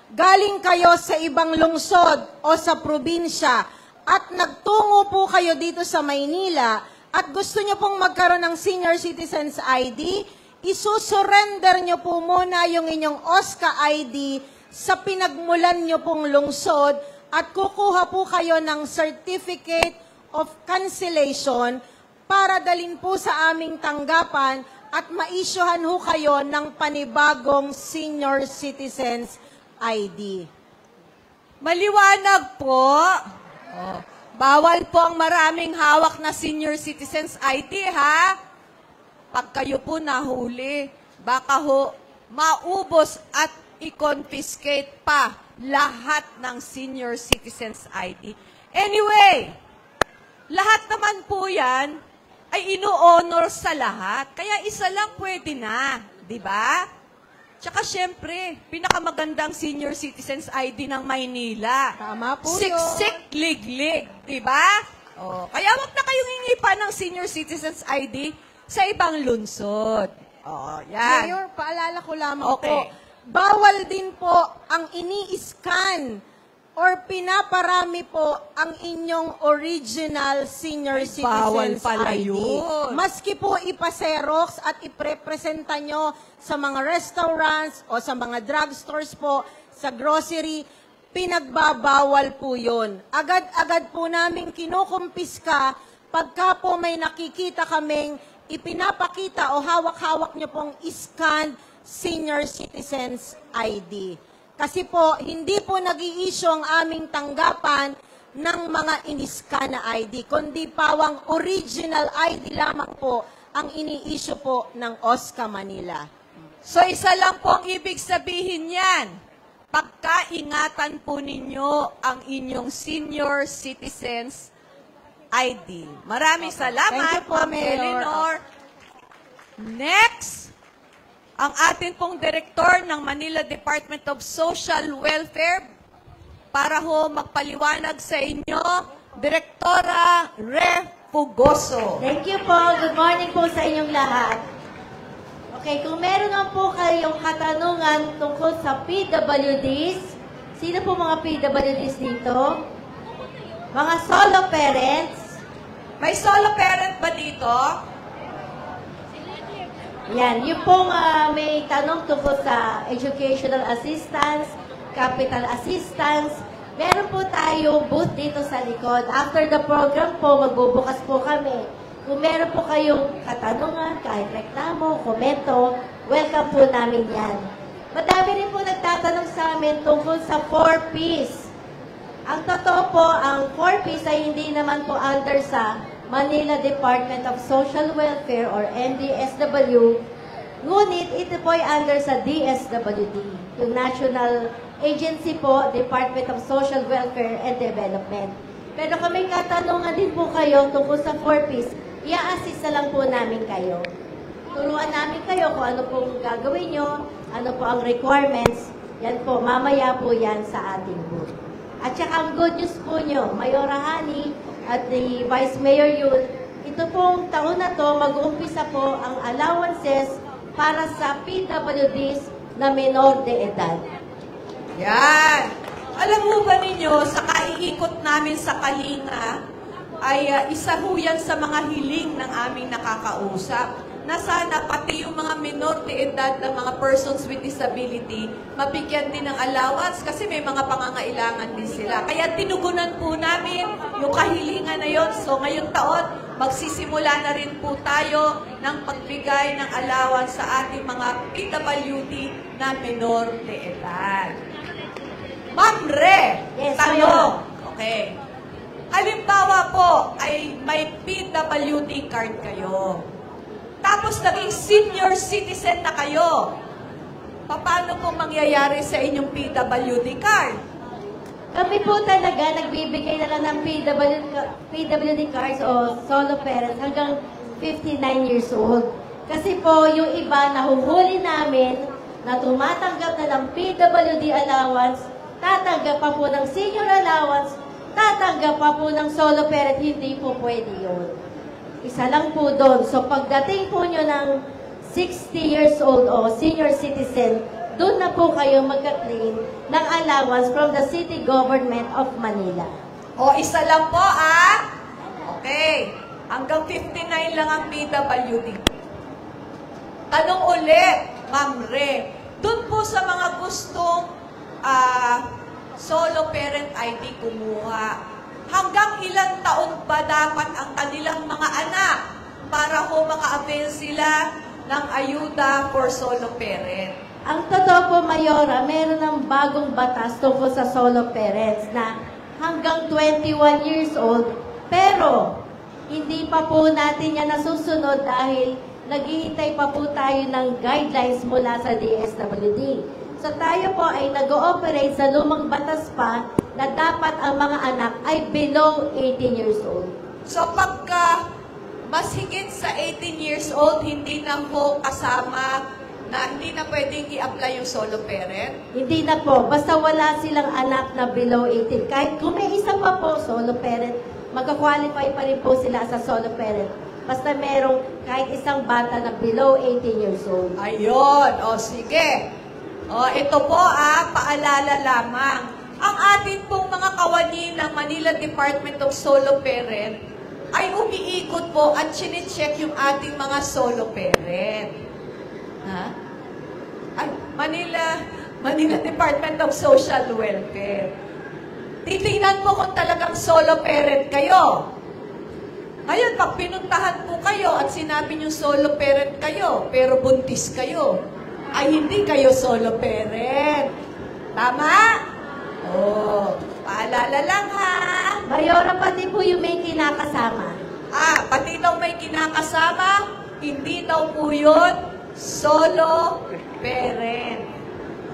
Speaker 9: galing kayo sa ibang lungsod o sa probinsya at nagtungo po kayo dito sa Maynila at gusto nyo pong magkaroon ng senior citizens ID, isusurrender nyo po muna yung inyong OSCA ID sa pinagmulan nyo pong lungsod at kukuha po kayo ng Certificate of Cancellation para dalhin po sa aming tanggapan at ma-issuehan ho kayo ng panibagong senior citizens ID.
Speaker 8: Maliwanag po. Oh. Bawal po ang maraming hawak na senior citizens ID, ha? Pag kayo po nahuli, baka ho maubos at i-confiscate pa lahat ng senior citizens ID. Anyway, lahat naman po yan ay ino-honor sa lahat. Kaya isa lang pwede na, di ba? Tsaka syempre, pinakamagandang senior citizens ID ng Maynila.
Speaker 9: Tama po yun.
Speaker 8: Siksik, liglig, di ba? Oh, kaya wag na kayong hingi pa ng senior citizens ID sa ibang lungsod. Oh, yan.
Speaker 9: Mayor, paalala ko lamang
Speaker 8: Okay.
Speaker 9: po, bawal din po ang ini-scan or pinaparami po ang inyong original senior
Speaker 8: Ay, bawal
Speaker 9: citizens
Speaker 8: pala
Speaker 9: ID.
Speaker 8: yun.
Speaker 9: Maski po ipaserox at iprepresenta nyo sa mga restaurants o sa mga drugstores po, sa grocery, pinagbabawal po yun. Agad-agad po namin kinukumpiska pagka po may nakikita kaming ipinapakita o hawak-hawak nyo pong scanned senior citizens ID. Kasi po, hindi po nag-i-issue ang aming tanggapan ng mga in-scan na ID, kundi pawang original ID lamang po ang ini-issue po ng OSCA Manila.
Speaker 8: So isa lang po ang ibig sabihin yan. Pagkaingatan po ninyo ang inyong senior citizens ID. Maraming salamat,
Speaker 9: Thank you po,
Speaker 8: Ma'am
Speaker 9: Mayor.
Speaker 8: Eleanor. Next, ang atin pong direktor ng Manila Department of Social Welfare para ho magpaliwanag sa inyo, Direktora Re Pugoso.
Speaker 10: Thank you po. Good morning po sa inyong lahat. Okay, kung meron naman po kayong katanungan tungkol sa PWDs, sino po mga PWDs dito? Mga solo parents?
Speaker 8: May solo parent ba dito?
Speaker 10: Yan, yung pong may tanong tungkol sa educational assistance, capital assistance, meron po tayo booth dito sa likod. After the program po, magbubukas po kami. Kung meron po kayong katanungan, kahit reklamo, komento, welcome po namin yan. Madami rin po nagtatanong sa amin tungkol sa 4Ps. Ang totoo po, ang 4Ps ay hindi naman po under sa Manila Department of Social Welfare or MDSW. Ngunit ito po ay under sa DSWD, yung National Agency po, Department of Social Welfare and Development. Pero kung may katanungan din po kayo tungkol sa 4Ps, i-assist na lang po namin kayo. Turuan namin kayo kung ano pong gagawin nyo, ano po ang requirements. Yan po, mamaya po yan sa ating booth. At saka ang good news po nyo, Mayora Hani at the Vice Mayor Yul, ito pong taon na to, mag-uumpisa po ang allowances para sa PWDs na menor de edad.
Speaker 8: Yan. Alam mo ba ninyo, sa kaiikot namin sa Kalinga, ay isa ho yan sa mga hiling ng aming nakakausap, na sana pati yung mga minor de edad ng mga persons with disability, mabigyan din ng allowance kasi may mga pangangailangan din sila. Kaya tinugunan po namin yung kahilingan na yon. So ngayong taon, magsisimula na rin po tayo ng pagbigay ng allowance sa ating mga PWD na minor de edad. Ma'am Re,
Speaker 10: Yes,
Speaker 8: tanong. Okay. Halimbawa po ay may PWD card kayo. Tapos naging senior citizen na kayo. Paano po mangyayari sa inyong PWD card?
Speaker 10: Kami po talaga nagbibigay na lang ng PWD cards o solo parents hanggang 59 years old. Kasi po yung iba nahuhuli namin na tumatanggap na ng PWD allowance, tatanggap pa po ng senior allowance, tatanggap pa po ng solo parent, hindi po pwede yun. Isa lang po doon. So pagdating po nyo ng 60 years old o senior citizen, doon na po kayo magka-claim ng allowance from the City Government of Manila.
Speaker 8: O isa lang po Okay. Hanggang 59 lang ang PWD. Tanong ulit, Ma'am Re. Doon po sa mga gustong solo parent ID kumuha, hanggang ilang taon ba dapat ang kanilang mga anak para ho maka-avail sila ng ayuda for solo parent?
Speaker 10: Ang totoo po, Mayora, meron ng bagong batas tungkol sa solo parents na hanggang 21 years old, pero hindi pa po natin yan nasusunod dahil naghihintay pa po tayo ng guidelines mula sa DSWD. So tayo po ay nag-ooperate sa lumang batas pa na dapat ang mga anak ay below 18 years old.
Speaker 8: So pagka mas higit sa 18 years old, hindi na po kasama na hindi na pwedeng i-apply yung solo parent?
Speaker 10: Hindi na po. Basta wala silang anak na below 18. Kahit kung may isa pa po, solo parent, magka-qualify pa rin po sila sa solo parent. Basta merong kahit isang bata na below 18 years old.
Speaker 8: Ayun. O, sige. O, ito po, paalala lamang. Ang atin pong mga kawani ng Manila Department of Solo Parent ay umiikot po at chine-check yung ating mga solo parent. Ha? Ay, Manila Department of Social Welfare. Titingnan po kung talagang solo parent kayo. Ngayon, pag pinuntahan po kayo at sinabi niyo solo parent kayo, pero buntis kayo, ay hindi kayo solo parent. Tama? Oh, paalala lang ha.
Speaker 10: Mayora, pati po yung may kinakasama.
Speaker 8: Pati daw may kinakasama, hindi daw po yun solo parent.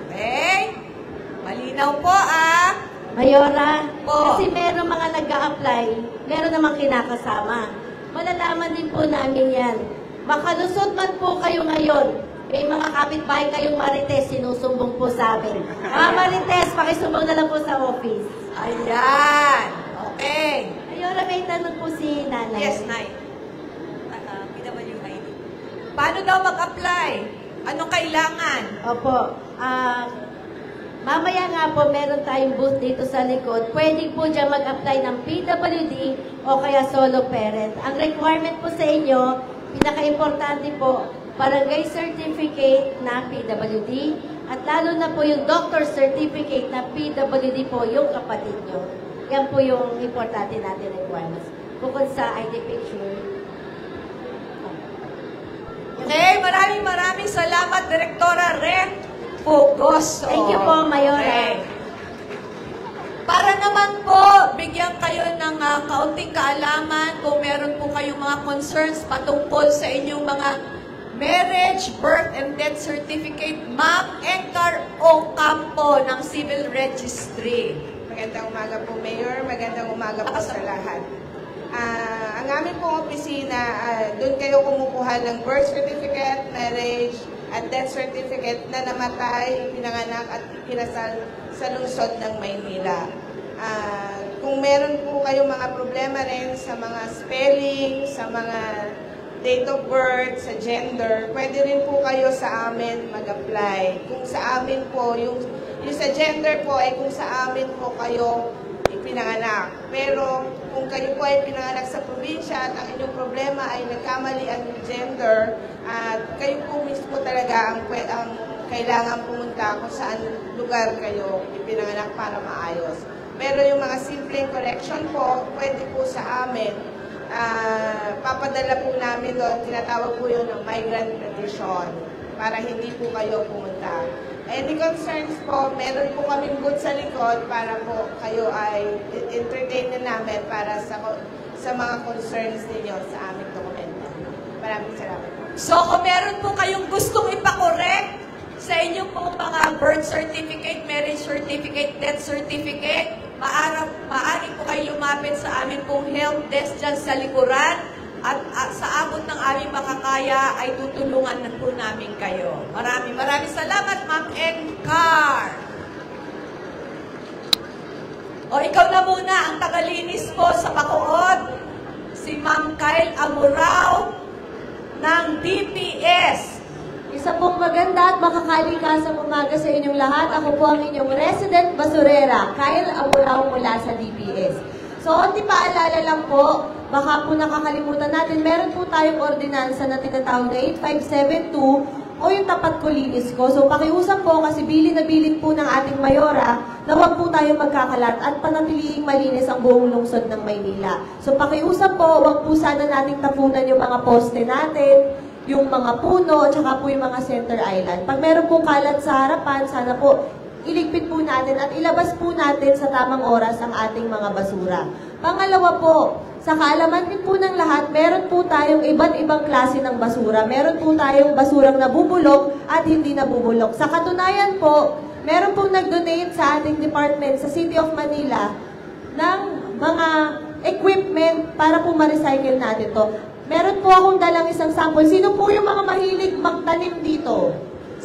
Speaker 8: Okay? Malinaw po,
Speaker 10: Mayora,
Speaker 8: Po.
Speaker 10: kasi meron mga nag-a-apply, meron namang kinakasama. Malalaman din po namin yan. Makalusot man po kayo ngayon, may mga kapitbahay kayong Marites, sinusumbong po sa amin. Marites, pakisumbong na lang po sa office.
Speaker 8: Ayan. Okay.
Speaker 10: Mayora, may tanong po si Nanay.
Speaker 8: Yes, Nay. PWID. Paano daw mag-apply? Anong kailangan?
Speaker 10: Opo. Mamaya nga po, meron tayong booth dito sa likod. Pwede po dyan mag-apply ng PWD o kaya solo parent. Ang requirement po sa inyo, pinaka-importante po, barangay certificate na PWD at lalo na po yung doctor certificate na PWD po yung kapatid nyo. Yan po yung importante natin requirements. Bukod sa ID picture.
Speaker 8: Okay, maraming salamat, Direktora Ren Pugoso.
Speaker 10: Thank you po, Mayora.
Speaker 8: Okay. Para naman po, bigyan kayo ng kaunting kaalaman kung meron po kayong mga concerns patungkol sa inyong mga marriage, birth, and death certificate, Ma'am Engcar Ocampo ng Civil Registry.
Speaker 11: Magandang umaga po, Mayor. Magandang umaga po sa lahat. Ang aming pong opisina, doon kayo kumukuha ng birth certificate, marriage, at death certificate na namatay, pinanganak at pinasal sa lungsod ng Maynila. Kung meron po kayong mga problema rin sa mga spelling, sa mga date of birth, sa gender, pwede rin po kayo sa amin mag-apply. Kung sa amin po, yung sa gender po ay kung sa amin po kayo ipinanganak. Pero kung kayo po ay pinanganak sa probinsya at ang inyong problema ay nagkamali ang gender, at kayo po mismo talaga ang kailangan pumunta kung saan lugar kayo ipinanganak para maayos. Pero yung mga simpleng correction po, pwede po sa amin. Papadala po namin doon, tinatawag po yun ng migrant petition para hindi po kayo pumunta. Any concerns po, meron po kaming booth sa likod para po kayo ay entertain na namin para sa mga concerns ninyo sa aming dokumento. Maraming salamat po.
Speaker 8: So, kung meron po kayong gustong ipakorek sa inyong pong mga birth certificate, marriage certificate, death certificate, maaari po kayo lumapit sa amin pong help desk dyan sa likuran at sa abot ng aming makakaya ay tutulungan na po namin kayo. Maraming salamat, Ma'am Engcar. O, ikaw na muna ang tagalinis po sa Bacood, si Ma'am Kyle Amurao ng DPS.
Speaker 10: Isa pong maganda at makakalikasang umaga sa inyong lahat. Ako po ang inyong resident basurera, Kyle Amurao mula sa DPS. So, onti paalala lang po, baka po nakakalimutan natin, meron po tayong ordinansa na tinatawag na 8572 o yung tapat ko linis ko. So, pakiusap po kasi bilin na bilin po ng ating mayora na huwag po tayo magkakalat at panatiliing malinis ang buong lungsod ng Maynila. So, pakiusap po, huwag po sana nating tapunan yung mga poste natin, yung mga puno, at saka po yung mga center island. Pag meron pong kalat sa harapan, sana po iligpit po natin at ilabas po natin sa tamang oras ang ating mga basura. Pangalawa po, sa kaalaman din po ng lahat, meron po tayong iba't ibang klase ng basura. Meron po tayong basurang nabubulok at hindi nabubulok. Sa katunayan po, meron pong nag-donate sa ating department sa City of Manila ng mga equipment para po ma-recycle natin to. Meron po akong dalang isang sample. Sino po yung mga mahilig magtanim dito?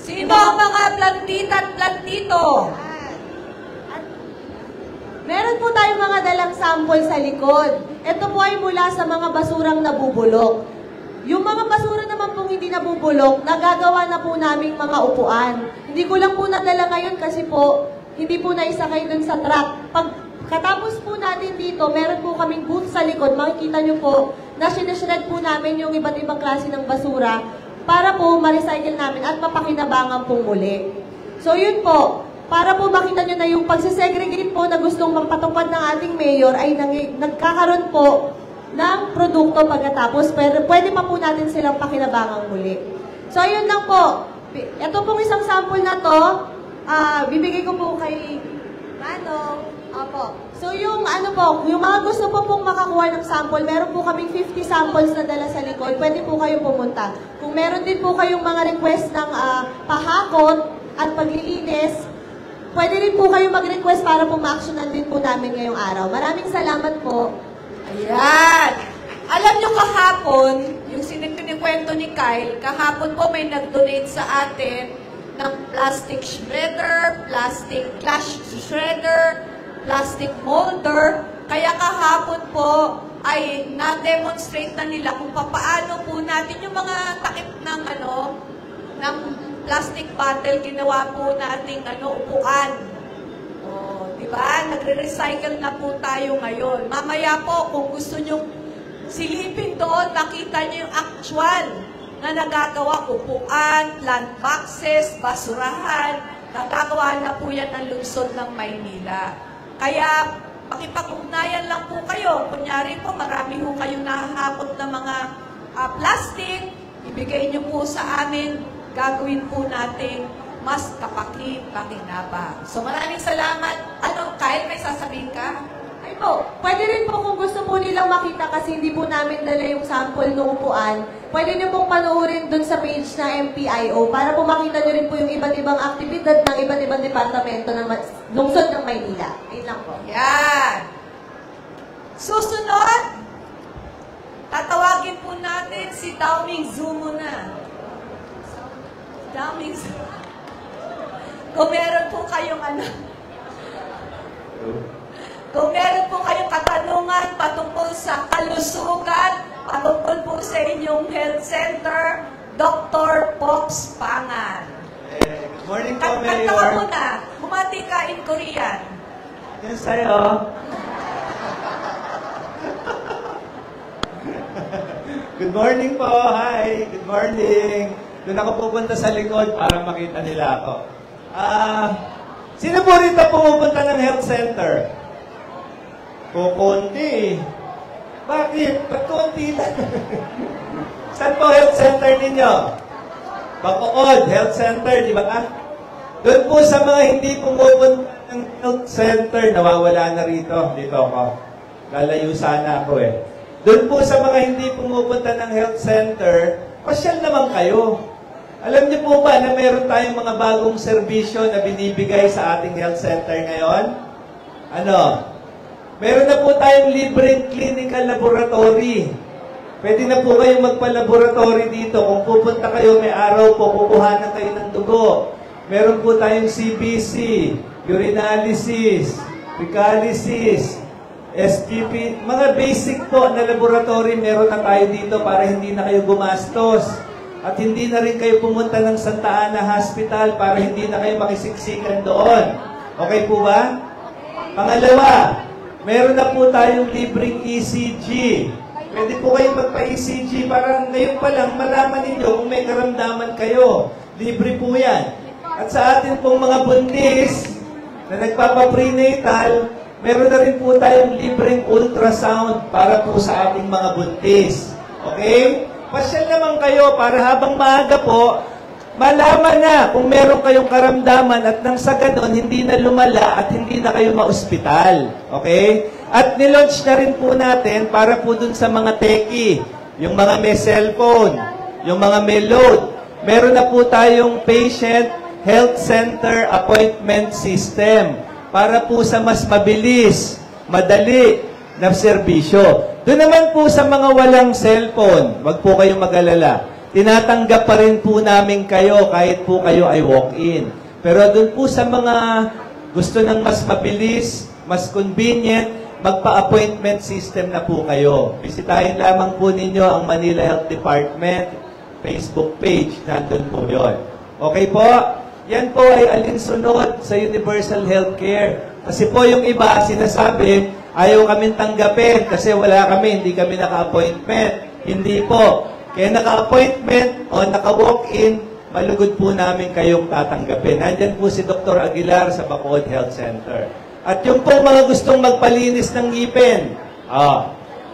Speaker 8: Sino ang mga plantita at plantito?
Speaker 10: Meron po tayong mga dalang sample sa likod. Ito po ay mula sa mga basurang nabubulok. Yung mga basura naman pong hindi nabubulok, nagagawa na po naming mga upuan. Hindi ko lang po nadala ngayon kasi po, hindi po naisakay dun sa truck. Pagkatapos po natin dito, meron po kaming booth sa likod. Makikita nyo po na sinashred po namin yung iba't ibang klase ng basura para po ma-recycle namin at mapakinabangan pong muli. So yun po, para po makita nyo na yung pagsisegregate po na gustong mapatupad ng ating mayor ay nagkakaroon po ng produkto pagkatapos, pero pwede pa po natin silang pakinabangang muli. So yun lang po. Ito pong isang sample na to, bibigay ko po kay Manong. Opo. So yung yung mga gusto po pong makakuha ng sample, meron po kaming 50 samples na dala sa likod. Pwede po kayong pumunta. Kung meron din po kayong mga request ng pahakot at paglilinis, pwede rin po kayong mag-request para po ma-actionan din po namin ngayong araw. Maraming salamat po.
Speaker 8: Ayan. Alam nyo kahapon, yung sinikwento ni Kyle, kahapon po may nag-donate sa atin ng plastic shredder, plastic glass shredder, plastic molder. Kaya kahapon po ay na-demonstrate na nila kung paano po natin yung mga takip ng ng plastic bottle, ginawa po nating upuan. Oh, di ba? Nagre-recycle na po tayo ngayon. Mamaya po, kung gusto nyong silipin doon, nakita nyo yung actual na nagagawa, upuan, plant boxes, basurahan. Nagagawa na po yan ng lungsod ng Maynila. Kaya, pakipag-ugnayan lang po kayo. Kunyari po, marami po kayong nahahakot na mga plastic. Ibigay nyo po sa amin. Gagawin po natin mas kapaki-pakinabang. So maraming salamat. Kyle, may sasabihin ka?
Speaker 10: Ay po, pwede rin po kung gusto po nilang makita kasi hindi po namin dala yung sample ng upuan, pwede niyo pong panoorin dun sa page na MPIO para po makita niyo rin po yung iba't ibang aktibidad ng iba't ibang departamento ng lungsod ng Maynila. Ayun lang po.
Speaker 8: Yan. Susunod, tatawagin po natin si Daoming Zhu muna. Daoming Zhu. Kung meron po kayong kung meron po kayong katanungan patungkol sa kalusugan, patungkol po sa inyong health center, Dr. Pops Pangan.
Speaker 12: Good morning po, Mayor.
Speaker 8: Kanta ka muna. Bumati ka in Korean.
Speaker 12: Yan sa'yo. Good morning po. Hi. Good morning. Doon ako pupunta sa likod para makita nila ako. Sino po rito pumupunta ng health center? Kukunti. Bakit? Ba't kunti lang? Saan po health center ninyo? Bacood Health Center, di ba? Doon po sa mga hindi pumupunta ng health center, nawawala na rito. Dito ako. Lalayo sana ako eh. Doon po sa mga hindi pumupunta ng health center, pasyal naman kayo. Alam niyo po ba na meron tayong mga bagong serbisyo na binibigay sa ating health center ngayon? Meron na po tayong libreng clinical laboratory. Pwede na po kayong magpa-laboratory dito. Kung pupunta kayo, may araw po, kukuhanan kayo ng dugo. Meron po tayong CBC, urinalysis, fecalysis, SGP. Mga basic po na laboratory meron na tayo dito para hindi na kayo gumastos. At hindi na rin kayo pumunta ng Santa Ana Hospital para hindi na kayo makisiksikan doon. Okay po ba? Pangalawa, meron na po tayong libreng ECG. Pwede po kayong magpa-ECG para ngayon pa lang malaman ninyo kung may karamdaman kayo. Libre po yan. At sa atin pong mga buntis na nagpapa-prenatal, meron na rin po tayong libreng ultrasound para po sa ating mga buntis. Okay? pasyal naman kayo para habang maaga po, malaman na kung meron kayong karamdaman at nang sa ganon, hindi na lumala at hindi na kayo ma-ospital. Okay? At nilaunch na rin po natin para po dun sa mga techie, yung mga may cellphone, yung mga may load. Meron na po tayong patient health center appointment system para po sa mas mabilis, madali na serbisyo. Doon naman po sa mga walang cellphone, wag po kayong mag-alala. Tinatanggap pa rin po namin kayo kahit po kayo ay walk-in. Pero doon po sa mga gusto ng mas mabilis, mas convenient, magpa-appointment system na po kayo. Bisitahin lamang po ninyo ang Manila Health Department Facebook page. Nandun po yun. Okay po? Yan po ay alinsunod sa universal healthcare. Kasi po yung iba, sinasabi, ayaw kami tanggapin kasi wala kami, hindi kami naka-appointment. Hindi po. Kaya naka-appointment o naka-walk-in, malugod po namin kayong tatanggapin. Nandyan po si Dr. Aguilar sa Bacood Health Center. At yung po mga gustong magpalinis ng ngipin,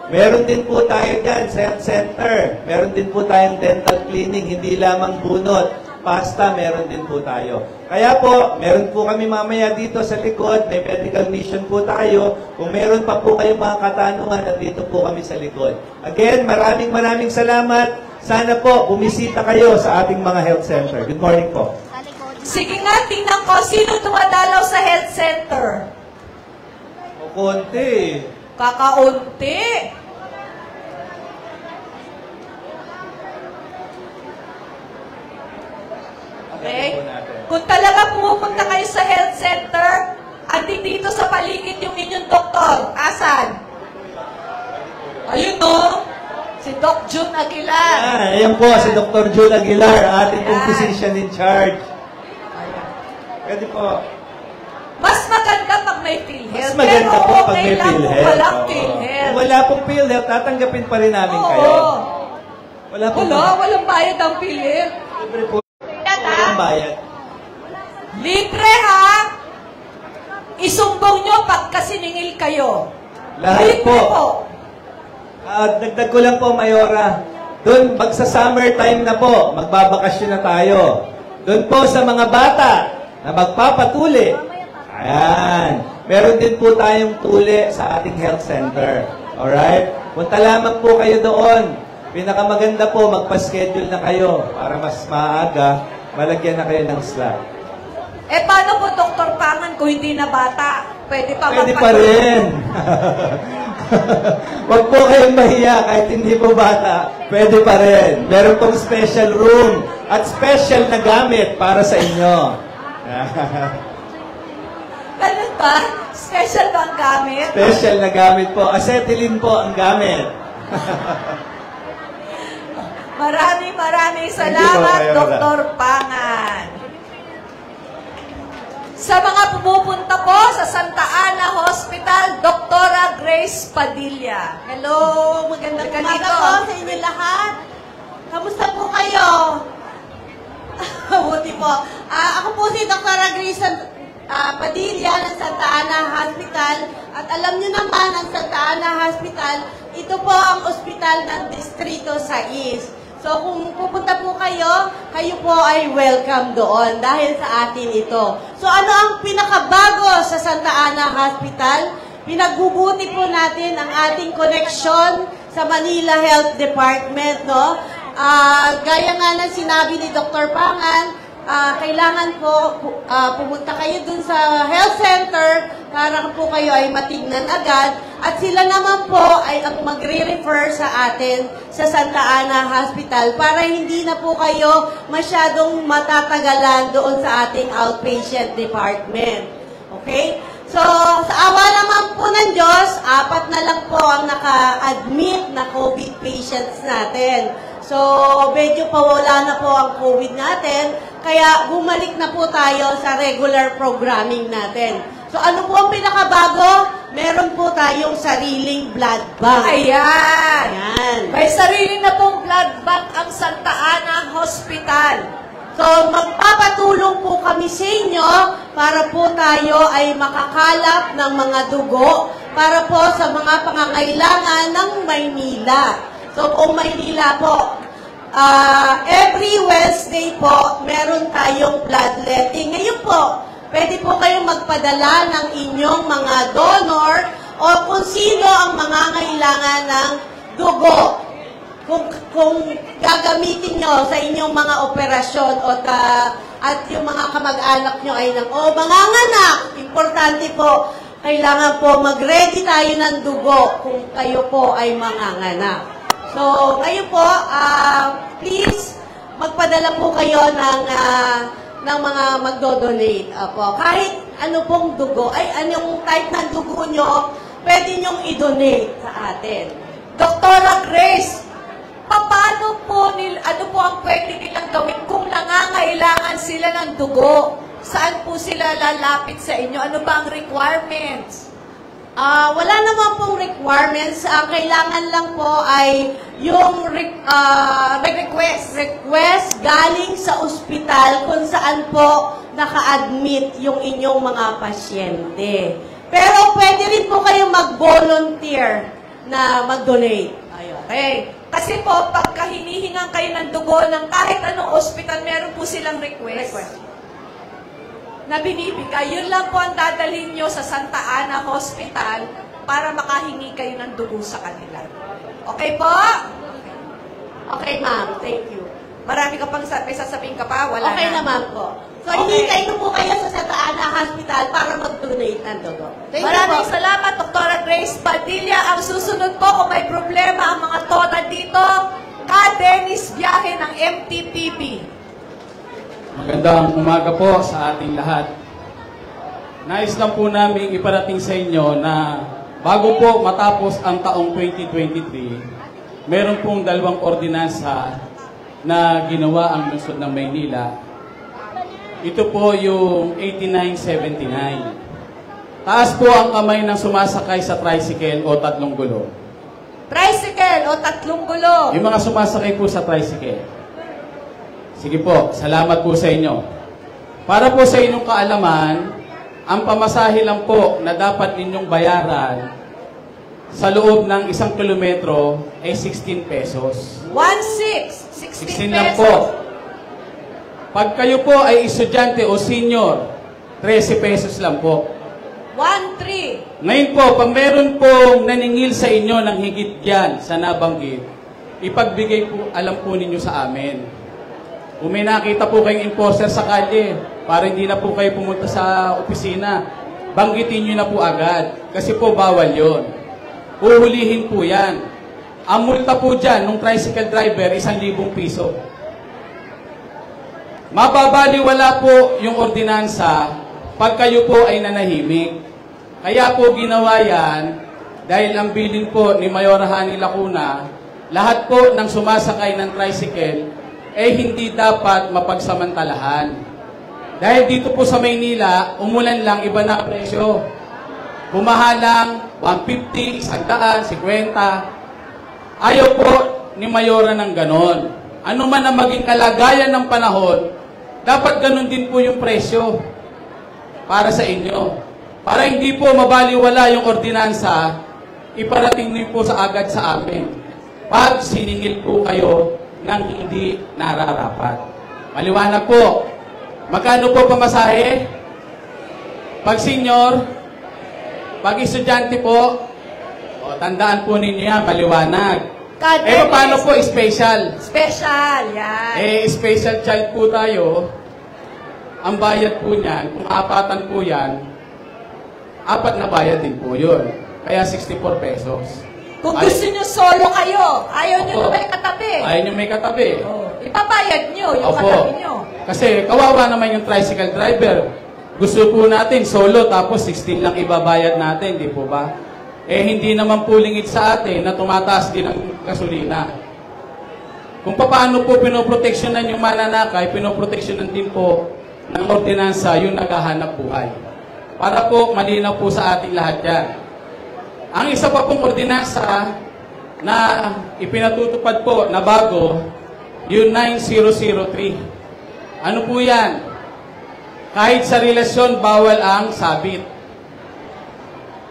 Speaker 12: meron din po tayo dyan sa health center. Meron din po tayong dental cleaning, hindi lamang bunot. Pasta, meron din po tayo. Kaya po, meron po kami mamaya dito sa likod, may medical mission po tayo. Kung meron pa po kayong mga katanungan, nandito po kami sa likod. Again, maraming salamat. Sana po, bumisita kayo sa ating mga health center. Good morning po.
Speaker 8: Sige nga, tingnan ko, sino tumadalaw sa health center?
Speaker 12: O konti.
Speaker 8: Kakaunti. Okay? Kung talaga pumupunta kayo sa health center, at dito sa paligid yung inyong doktor, asan? Ayun no, si Doc June Aguilar.
Speaker 12: Ayan po, si Dr. June Aguilar, ating pong physician in charge. Pwede po.
Speaker 8: Mas maganda pag may PhilHealth.
Speaker 12: Mas maganda
Speaker 8: pero
Speaker 12: po pag
Speaker 8: okay
Speaker 12: may
Speaker 8: lang kung
Speaker 12: PhilHealth.
Speaker 8: walang
Speaker 12: Oo.
Speaker 8: PhilHealth.
Speaker 12: Kung wala pong PhilHealth, tatanggapin pa rin namin
Speaker 8: Oo.
Speaker 12: kayo. Wala po.
Speaker 8: Walang bayad ang PhilHealth.
Speaker 12: Libre po. Walang bayad.
Speaker 8: Libre ha? Isumbong nyo pagka siningil kayo.
Speaker 12: Lahat
Speaker 8: Libre
Speaker 12: po. Dagdag ko lang po, Mayora. Doon, magsa-summer time na po, magbabakasyon na tayo. Doon po sa mga bata na magpapatuli. Ayan. Meron din po tayong tuli sa ating health center. Alright? Punta lamang po kayo doon. Pinakamaganda po, magpa-schedule na kayo para mas maaga, malagyan na kayo ng slot.
Speaker 8: Eh, paano po, Dr. Pangan, kung hindi na bata? Pwede pa
Speaker 12: Pwede pa rin. Huwag po kayong mahiya kahit hindi po bata. Pwede pa rin. Meron pong special room at special na gamit para sa inyo.
Speaker 8: Ganun ba? Special ba ang gamit?
Speaker 12: Special na gamit po. Acetylene po ang gamit.
Speaker 8: Maraming salamat,
Speaker 12: Mayora.
Speaker 8: Dr. Pangan. Sa mga pumupunta po sa Santa Ana Hospital, Dr. Grace Padilla.
Speaker 9: Hello, magandang
Speaker 8: Halika
Speaker 9: umaga
Speaker 8: dito.
Speaker 9: po sa inyo lahat. Kamusta po kayo? Buti po. Ako po si Dr. Grace Padilla ng Santa Ana Hospital. At alam niyo naman, ang Santa Ana Hospital, ito po ang ospital ng Distrito 6. So kung pupunta po kayo, kayo po ay welcome doon dahil sa atin ito. So ano ang pinakabago sa Santa Ana Hospital? Pinagbubuti po natin ang ating koneksyon sa Manila Health Department, no? Gaya nga ng sinabi ni Dr. Pangan, kailangan po pumunta kayo dun sa health center para po kayo ay matignan agad at sila naman po ay magre-refer sa atin sa Santa Ana Hospital para hindi na po kayo masyadong matatagalan doon sa ating outpatient department. Okay? So, sa awa naman po ng Diyos, 4 na lang po ang naka-admit na COVID patients natin. So, medyo pawala na po ang COVID natin, kaya bumalik na po tayo sa regular programming natin. So, ano po ang pinakabago? Meron po tayong sariling blood bank.
Speaker 8: Ayan!
Speaker 9: Ayan.
Speaker 8: May sarili na pong blood bank ang Santa Ana Hospital.
Speaker 9: So, magpapatulong po kami sa inyo para po tayo ay makakalap ng mga dugo para po sa mga pangangailangan ng Maynila. So, kung Maynila po,
Speaker 10: every Wednesday po, meron tayong bloodletting. Ngayon po, pwede po kayong magpadala ng inyong mga donor o kung sino ang mangangailangan ng dugo. Kung gagamitin nyo sa inyong mga operasyon at yung mga kamag-anak nyo ay manganganak, importante po, kailangan po mag-ready tayo ng dugo kung kayo po ay manganganak. So, kayo po, please, magpadala po kayo ng mga magdodonate. Kahit ano pong dugo, anong type ng dugo nyo, pwede nyong i-donate sa atin. Dr. Grace, paano po, ano po ang pwede nilang gawin kung nangangailangan sila ng dugo? Saan po sila lalapit sa inyo? Ano ba ang requirements? Wala naman pong requirements. Ang kailangan lang po ay yung request galing sa ospital kung saan po naka-admit yung inyong mga pasyente. Pero pwede rin po kayong mag-volunteer na mag-donate. Okay. Kasi po, pagka hinihingan kayo ng dugo ng kahit anong ospital, meron po silang request na binibigay. Yun lang po ang dadalhin nyo sa Santa Ana Hospital para makahingi kayo ng dugo sa kanila. Okay po? Okay, ma'am. Thank you. Marami ka pang sasabihin ka pa? Wala
Speaker 9: Okay
Speaker 10: na.
Speaker 9: naman po.
Speaker 10: So, hinihintay ko po kayo sa Santa Ana Hospital para mag-donate ng dugo.
Speaker 9: Maraming
Speaker 10: salamat, Dr. Grace Padilla. Ang susunod po, kung may problema ang mga toda dito, Dennis Biyahe ng MTPB.
Speaker 13: Magandang umaga po sa ating lahat. Nais lang po namin iparating sa inyo na bago po matapos ang taong 2023, meron pong 2 ordinansa na ginawa ang lungsod ng Maynila. Ito po yung 8979. Taas po ang kamay ng sumasakay sa tricycle o 3 gulong.
Speaker 10: Tricycle o 3 gulong.
Speaker 13: Yung mga sumasakay po sa tricycle. Sige po, salamat po sa inyo. Para po sa inyong kaalaman, ang pamasahe lang po na dapat ninyong bayaran sa loob ng 1 kilometro ay 16 pesos.
Speaker 10: 16
Speaker 13: lang po. Pag kayo po ay estudyante o senior, 13 pesos lang po.
Speaker 10: 13.
Speaker 13: Ngayon po, pag meron pong naningil sa inyo ng higit yan sa nabanggit, ipagbigay po, alam po ninyo sa amin. Kung may nakita po kayong enforcer sa kalye, para hindi na po kayo pumunta sa opisina, banggitin nyo na po agad. Kasi po bawal yon. Uhulihin po yan. Ang multa po dyan, nung tricycle driver, 1,000 piso. Mababaliwala po yung ordinansa pag kayo po ay nanahimik. Kaya po ginawa yan, dahil ang bilin po ni Mayor Hani Lacuna, lahat po ng sumasakay ng tricycle, hindi dapat mapagsamantalahan. Dahil dito po sa Maynila, umulan lang, iba na presyo. Bumahalang, 150, 100, 50. Ayaw po ni Mayora ng ganon. Ano man ang maging kalagayan ng panahon, dapat ganon din po yung presyo para sa inyo. Para hindi po mabaliwala yung ordinansa, iparating niyo po sa agad sa amin. Pag siningil po kayo ng hindi nararapat. Maliwanag po. Magkano po pamasahe? Pag senior, pag estudyante po, tandaan po ninyo yan, maliwanag. Paano po special?
Speaker 10: Special, yan.
Speaker 13: Special child po tayo. Ang bayad po niyan, kung 4 po yan, 4 na bayad din po yun. Kaya 64 pesos.
Speaker 10: Kung gusto nyo solo kayo, ayaw nyo na may katabi.
Speaker 13: Ayaw nyo may katabi.
Speaker 10: Ipabayad nyo yung katabi nyo.
Speaker 13: Kasi kawawa naman yung tricycle driver. Gusto po natin solo tapos 16 lang ibabayad natin, di po ba? Hindi naman po lingid sa atin na tumataas din ang gasolina. Kung paano po pinoproteksyonan yung mananakay, pinoproteksyonan din po ng ordinansa yung naghahanap buhay. Para po malinaw po sa ating lahat yan. Ang isa pa pong ordinansa na ipinatutupad po na bago, yung 9003. Ano po yan? Kahit sa relasyon, bawal ang sabit.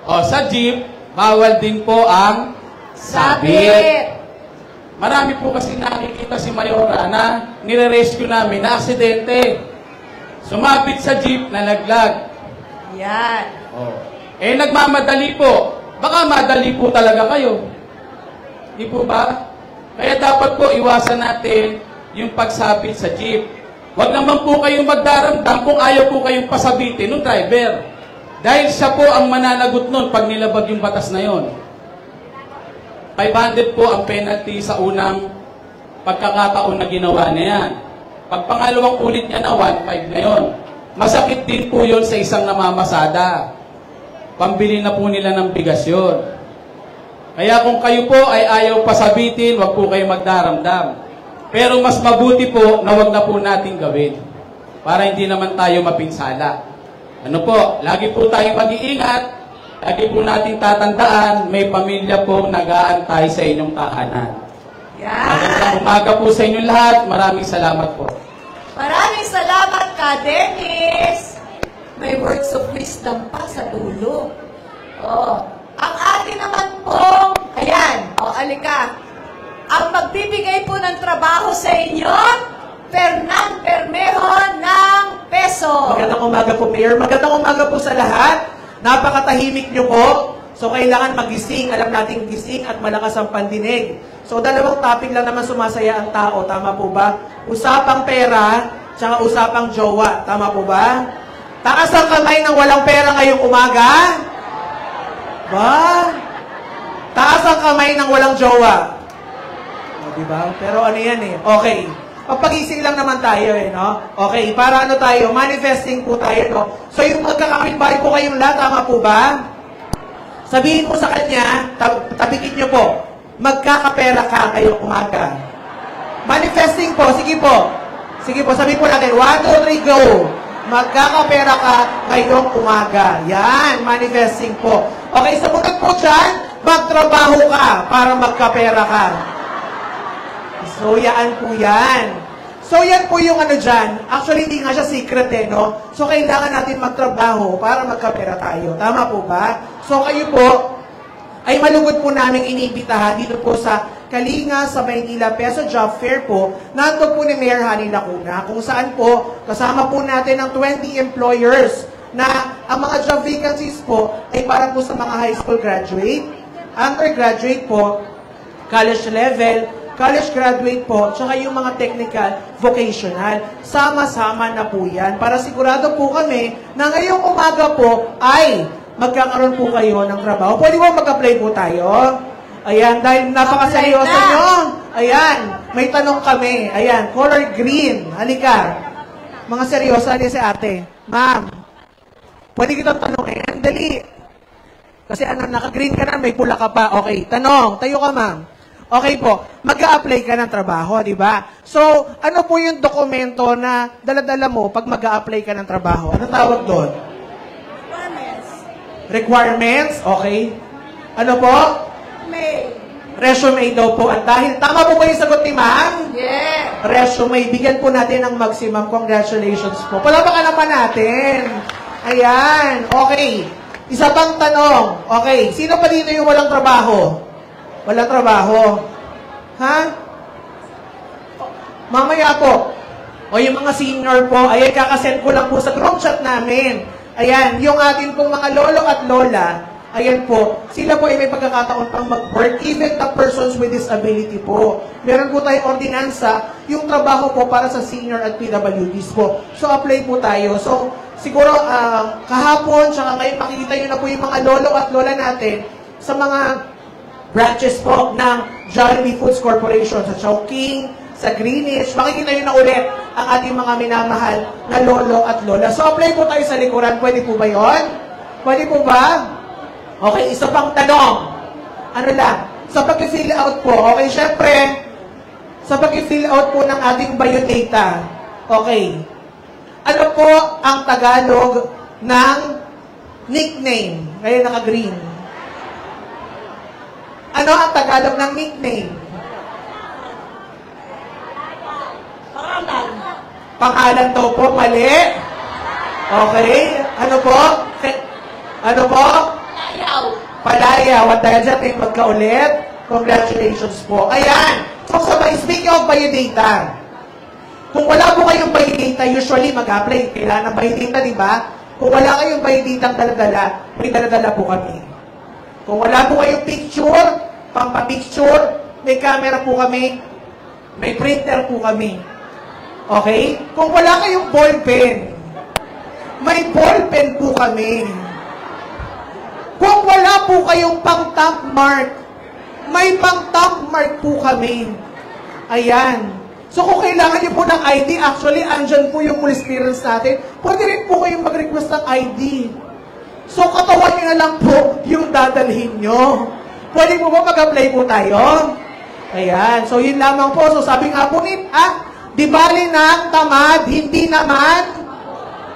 Speaker 13: Sa jeep, bawal din po ang sabit. Marami po kasi nakikita si Mayora na nire-rescue namin na aksidente. Sumabit sa jeep, nalaglag.
Speaker 8: Yan.
Speaker 13: Oh. Eh, nagmamadali po. Baka madali po talaga kayo. Di po ba? Kaya dapat po iwasan natin yung pagsabit sa jeep. Huwag naman po kayong magdaramdam kung ayaw po kayong pasabitin ng driver. Dahil siya po ang mananagot nun pag nilabag yung batas na yon. 500 po ang penalty sa unang pagkakataon na ginawa niya yan. Pag pangalawang ulit niya na 1.5 na yon. Masakit din po yon sa isang namamasada. Pambili na po nila ng bigas yun. Kaya kung kayo po ay ayaw pasabitin, wag po kayo magdaramdam. Pero mas mabuti po na wag na po natin gawin. Para hindi naman tayo mapinsala. Ano po, lagi po tayong mag-iingat. Lagi po natin tatandaan, may pamilya po nag-aantay sa inyong tahanan. Magandang umaga po sa inyong lahat. Maraming salamat po.
Speaker 8: Maraming salamat ka, Dennis. May words of wisdom pa sa dulo. Oh, ang atin naman po, ayan, alika. Ang magbibigay po ng trabaho sa inyo, Fernan Bermejo ng peso.
Speaker 14: Magandang umaga po, Mayor. Magandang umaga po sa lahat. Napakatahimik nyo po. So, kailangan magising. Alam natin gising at malakas ang pandinig. So, dalawang topic lang naman sumasaya ang tao. Tama po ba? Usapang pera, tsaka usapang jowa. Tama po ba? Taas ang kamay ng walang pera ngayong umaga. Ba? Taas ang kamay ng walang jowa. O, diba? Pero ano yan eh. Okay. Papagising lang naman tayo eh, no? Okay, para ano tayo? Manifesting po tayo, no? So, yung magkakapitbahay po kayong lahat, tama po ba? Sabihin mo sa kanya, tabikin niyo po, magkakapera ka ngayong umaga. Manifesting po, sige po. Sige po, sabihin po natin, 1, 2, 3, go! Magkakapera ka ngayong umaga. Yan, manifesting po. Okay, sumunod po dyan, magtrabaho ka para magkapera ka. So, yan po yan. So, yan po yung ano dyan. Actually, hindi nga siya secret eh, no? So, kailangan natin magtrabaho para magkapera tayo. Tama po ba? So, kayo po, ay malugod po namin inibitahan dito po sa Kalinga, sa Maynila, Peso Job Fair po. Nandun po ni Mayor Hani Lacuna, kung saan po, kasama po natin ang 20 employers na ang mga job vacancies po ay parang po sa mga high school graduate, undergraduate po, college level, college graduate po, tsaka yung mga technical, vocational. Sama-sama na po yan. Para sigurado po kami na ngayong umaga po ay magkakaroon po kayo ng trabaho. Pwede mo mag-apply po tayo? Ayan, dahil napakaseryoso nyo. Ayan, may tanong kami. Ayan, color green. Halika. Mga seryoso, halika si ate. Ma'am, pwede kitang tanongin? Dali. Kasi ano, naka-green ka na, may pula ka pa. Okay, tanong. Tayo ka, ma'am. Okay po, mag-a-apply ka ng trabaho, di ba? So, ano po yung dokumento na dala-dala mo pag mag-a-apply ka ng trabaho? Ano tawag doon?
Speaker 8: Requirements.
Speaker 14: Requirements? Okay. Ano po? Resume daw po. At dahil, tama po ba yung sagot ni ma'am?
Speaker 8: Yeah.
Speaker 14: Resume, bigyan po natin ng maximum. Congratulations po. Palapakan naman natin. Ayan. Okay. Isa pang tanong. Okay. Sino pa dito yung walang trabaho? Walang trabaho. Ha? Mamaya po. O yung mga senior po, ayan, kakasend ko lang po sa group chat namin. Ayan, yung atin pong mga lolo at lola, ayan po, sila po ay may pagkakataon pang mag-work, even the persons with disability po. Meron po tayong ordinansa, yung trabaho po para sa senior at PWDs po. So, apply po tayo. So, siguro, kahapon, tsaka ngayon, makikita nyo na po yung mga lolo at lola natin sa mga branches po ng Jollibee Foods Corporation sa Chowking, sa Greenwich. Makikita nyo na ulit ang ating mga minamahal na lolo at lola. So, apply po tayo sa likuran. Pwede po ba yun? Pwede po ba? Okay, isa pang tanong. Ano lang? Sa pag-fill out po, okay, syempre, sa pag-fill out po ng ating biodata, okay, ano po ang Tagalog ng nickname? Kaya naka-green. Ano ang Tagalog ng nickname?
Speaker 8: Pangalan.
Speaker 14: Pangalan daw po, mali. Okay. Ano po? Ano po?
Speaker 8: Palayaw.
Speaker 14: Palayaw. At dahil dyan, magkaulit. Congratulations po. Ayan. So, speaking of biodata, kung wala po kayong biodata, usually mag-apply, kailangan ng biodata, di ba? Kung wala kayong biodata ang daladala, may daladala po kami. Kung wala po kayong picture, pampa-picture, may camera po kami, may printer po kami. Okay? Kung wala kayong ballpen, may ballpen po kami. Kung wala po kayong pang-top mark, may pang-top mark po kami. Ayan. So kung kailangan niyo po ng ID, actually, andyan po yung police clearance natin. Pwede rin po kayong mag-request ng ID. So katawan niyo na lang po yung dadalhin nyo. Pwede po ba mag-apply po tayo? Ayan. So yun lamang po. So sabi nga po di bali na tamad, hindi naman.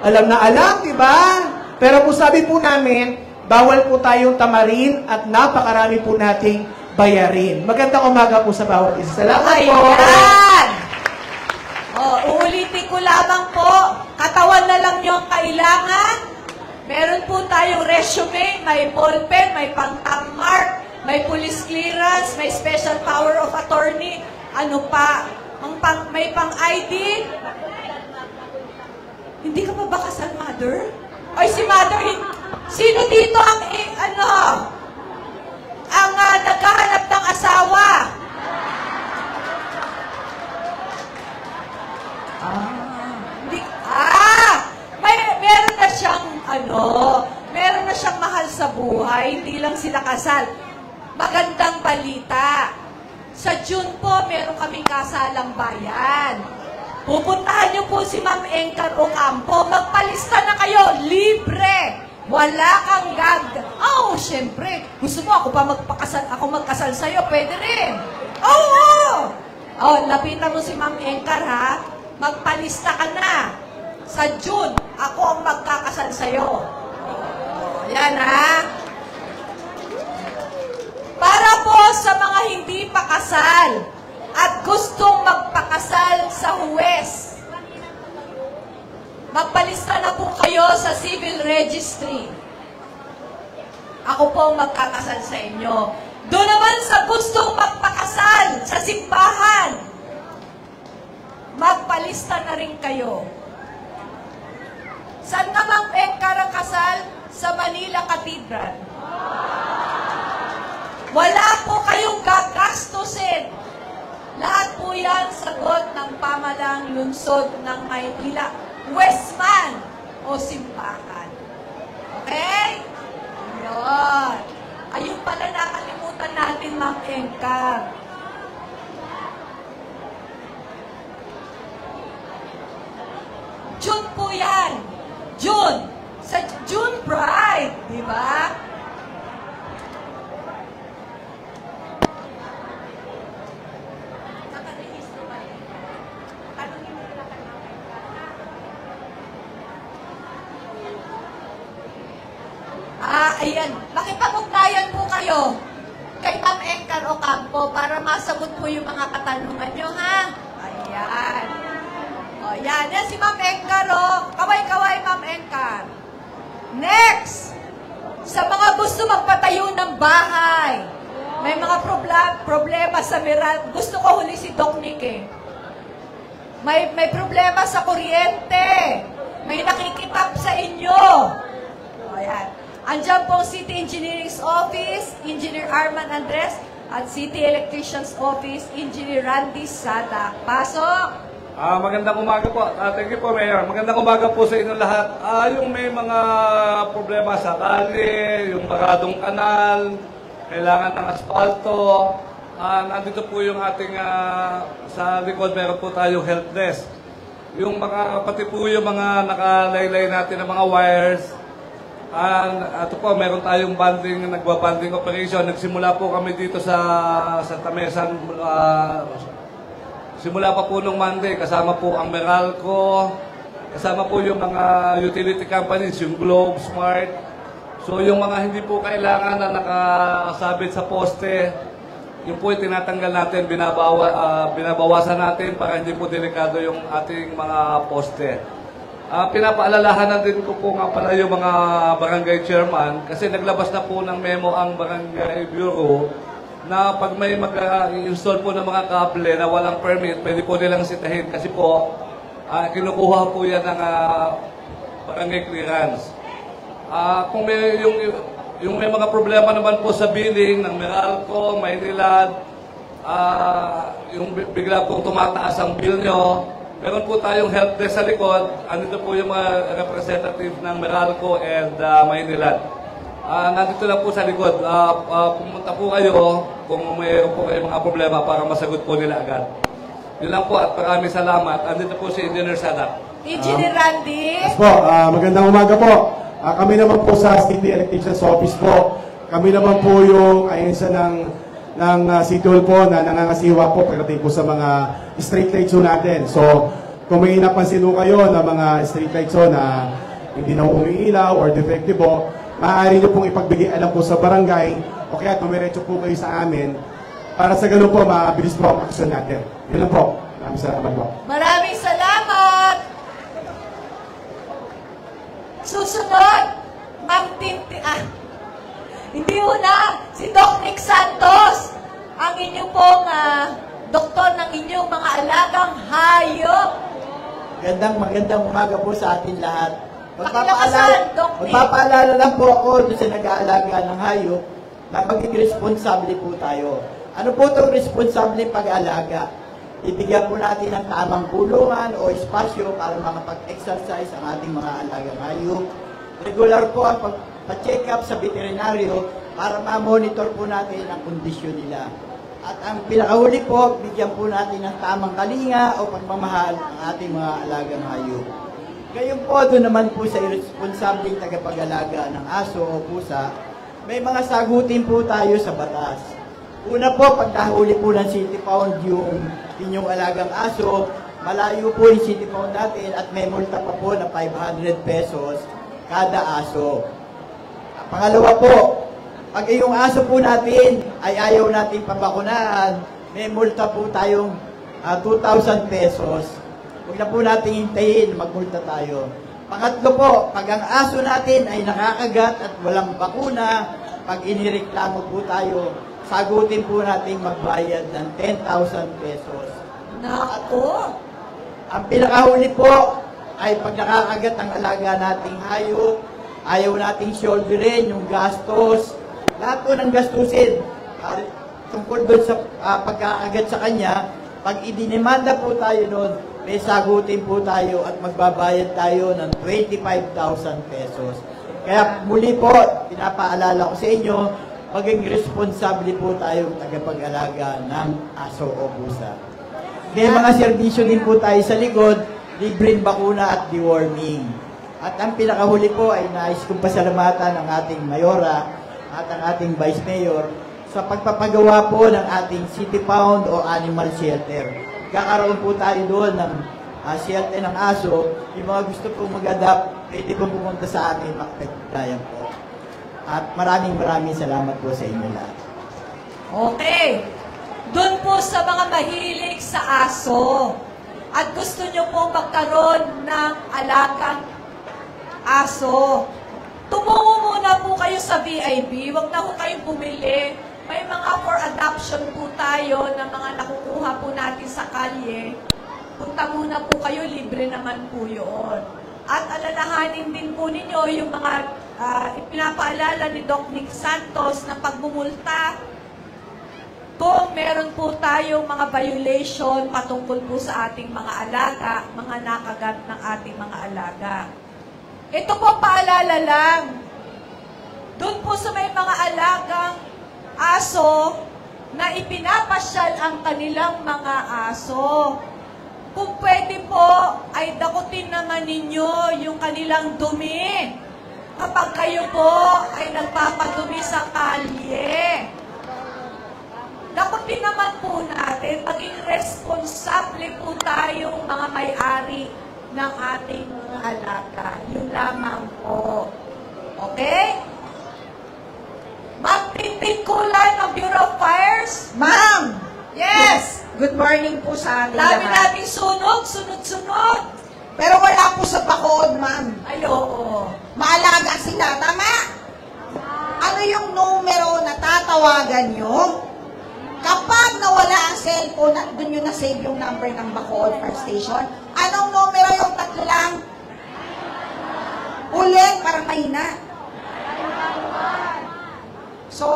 Speaker 14: Alam na alam, di ba? Pero po sabi po namin, bawal po tayong tamarin at napakarami po nating bayarin. Magandang umaga po sa bawat isa. Salamat po.
Speaker 8: Ayan! Uulitin ko lamang po, katawan na lang yung kailangan. Meron po tayong resume, may ballpen, may pang-top mark, may police clearance, may special power of attorney, ano pa, may pang-ID. Hindi ka pa ba kasal, mother? Ay, si mother, sino dito ang, nagkahanap ng asawa? Meron na siyang, meron na siyang mahal sa buhay, hindi lang sila kasal. Magandang balita. Sa June po, meron kaming kasalang bayan. Pupuntahan niyo po si Ma'am Engcar Ocampo. Magpalista na kayo, libre. Wala kang syempre. Gusto mo ako pa magkasal sa'yo, pwede rin. Lapitan mo si Ma'am Engcar, ha? Magpalista ka na. Sa June, ako ang magkakasal sa'yo. Yan, ha? Para po sa mga hindi pa kasal at gustong magpakasal sa huwes, magpalista na po kayo sa civil registry. Ako po ang magkakasal sa inyo. Doon naman sa gustong magpakasal sa simbahan, magpalista na rin kayo. Saan namang Engcar ang kasal? Sa Manila Cathedral. Wala po kayong gagastusin. Lahat po yan sagot ng pamalang lungsod ng Maynila. Westman o simbahan. Okay? Yun. Ayun pala nakalimutan natin, Ma'am Engcar. June po yan. June. Sa June Pride. Diba? Nakarehistro ba yun? Tanungin mo nila kay Ma'am Engcar. Ayan. Makipag-ugnayan po kayo kay Ma'am Engcar Ocampo para masagot po yung mga katanungan nyo, ha? Ayan. Yan. Yan si Ma'am Engcar, Kaway-kaway, Ma'am Engcar. Next! Sa mga gusto magpatayo ng bahay, may mga problema sa Meral. Gusto ko huli si Doc Nick, eh. May problema sa kuryente. May nakikitap sa inyo. Ayan. Andiyan po City Engineering's Office, Engineer Arman Andres, at City Electrician's Office, Engineer Randy Sada. Pasok!
Speaker 15: Magandang umaga po. Thank you po, Mayor. Magandang umaga po sa inyo lahat. Yung may mga problema sa kali, yung baradong kanal, kailangan ng asfalto, nandito po yung ating, sa likod meron po tayong help desk. Yung mga, pati po yung mga nakalaylay natin ng mga wires, ito po, meron tayong banding, nagba-banding operation. Nagsimula po kami dito sa Tamesan, simula pa po nung Monday, kasama po ang Meralco, kasama po yung mga utility companies, yung Globe, Smart. So yung mga hindi po kailangan na nakasabit sa poste, yung po yung tinatanggal natin, binabawasan natin para hindi po delikado yung ating mga poste. Pinapaalalahanan din ko po nga pala yung mga barangay chairman kasi naglabas na po ng memo ang barangay bureau na pag may mag-install po ng mga kable na walang permit, pwede po nilang sitahin kasi po kinukuha po yan ng barangay clearance. Kung may yung may mga problema naman po sa billing ng Meralco, Maynilad, yung bigla pong tumataas ang bill nyo, meron po tayong help desk sa likod. Andito po yung mga representative ng Meralco and Maynilad. Nandito lang po sa likod. Pumunta po kayo kung mayroon po kayong mga problema para masagot po nila agad. Yun lang po at maraming salamat. Andito po si Engineer Sadak.
Speaker 8: Engineer Randy.
Speaker 16: Yes po, magandang umaga po. Kami naman po sa City Electrician's Office po. Kami naman po yung ayensa ng City Hall po na nangangasiwa po pagdating po sa mga street lights natin. So, kung may napansin po kayo na mga street lights na hindi na umiilaw or defective po, maaari nyo pong ipagbigay alam po sa barangay o kaya tumiretso po kayo sa amin para sa ganun po, mabilis po ang action natin. Yun lang po. Maraming salamat po.
Speaker 8: Maraming salamat! Susunod, Ma'am Tinti, hindi mo na, si Doc Nick Santos, ang inyong pong doktor ng inyong mga alagang hayop.
Speaker 17: Magandang umaga po sa atin lahat.
Speaker 8: Pakilakasan, Doc Nick.
Speaker 17: Magpapaalala lang po ako doon sa nag-aalaga ng hayop na maging responsable po tayo. Ano po itong responsable pag-aalaga? Ibigyan po natin ng tamang kulungan o espasyo para makapag-exercise ang ating mga alagang hayop. Regular po ang pag-check up sa veterinaryo para ma-monitor po natin ang kondisyon nila. At ang pinakahuli po, bigyan po natin ng tamang kalinga o pagmamahal ang ating mga alagang hayop. Ngayon po, doon naman po sa irresponsableng tagapag-alaga ng aso o pusa, may mga sagutin po tayo sa batas. Una po, pag nahuli po ng City Pound yung inyong alagang aso, malayo po yung City Pound natin at may multa pa po na 500 pesos kada aso. Pangalawa po, pag yung aso po natin ay ayaw natin pabakunahan, may multa po tayong 2,000 pesos. Huwag na po natin hintayin, magmulta tayo. Pangatlo po, pag ang aso natin ay nakakagat at walang bakuna, pag inireklamo po tayo, sagutin po natin magbayad ng 10,000 pesos.
Speaker 8: Nako!
Speaker 17: Ang pinakahuli po ay pag nakakagat ang alaga nating hayop, ayaw nating shoulderin yung gastos, lahat po ng gastusin tungkol doon sa pagkakagat sa kanya, pag idinimanda po tayo noon, may sagutin po tayo at magbabayad tayo ng 25,000 pesos. Kaya muli po, pinapaalala ko sa inyo, maging responsable po tayong tagapag-alaga ng aso o pusa. May mga serbisyo din po tayo sa likod, libreng bakuna at deworming. At ang pinakahuli po ay nais kong pasalamatan ng ating mayora at ang ating vice mayor sa pagpapagawa po ng ating City Pound o Animal Shelter. Kakaroon po tayo doon ng shelter ng aso. Yung mga gusto po mag-adapt, pwede po pumunta sa amin, makapagdayan po. At maraming salamat po sa inyo lahat.
Speaker 8: Okay. Doon po sa mga mahilig sa aso at gusto nyo pong magkaroon ng alagang aso, tumungo muna po kayo sa VIB. Huwag na po kayong bumili. May mga for adoption po tayo na mga nakukuha po natin sa kalye. Punta muna po kayo, libre naman po yun. At alalahanin din po ninyo yung mga ipinapaalala ni Doc Nick Santos na pagmumulta. Kung meron po tayong mga violation patungkol po sa ating mga alaga, mga nakagat ng ating mga alaga. Ito po paalala lang. Doon po sa may mga alagang aso na ipinapasyal ang kanilang mga aso. Kung pwede po, ay dakutin naman ninyo yung kanilang dumi. Kapag kayo po ay nagpapadumi sa kalye. Dakutin naman po natin, maging responsable po tayong mga may-ari ng ating mga alaga. Yun lamang po. Okay? Ma'am Tintin Kulan ng Bureau of Fires?
Speaker 18: Ma'am!
Speaker 8: Yes!
Speaker 18: Good morning po sa ating
Speaker 8: Dami
Speaker 18: lahat.
Speaker 8: nating sunog, sunod-sunod.
Speaker 18: Pero wala po sa Bacood, ma'am.
Speaker 8: Ay, oo.
Speaker 18: Maalaga sila, tama? Ano yung numero na tatawagan nyo Kapag nawala ang cellphone at doon nyo na-save yung number ng Bacood Fire Station, anong numero yung tatlo lang? Ulit, parang mahina. So,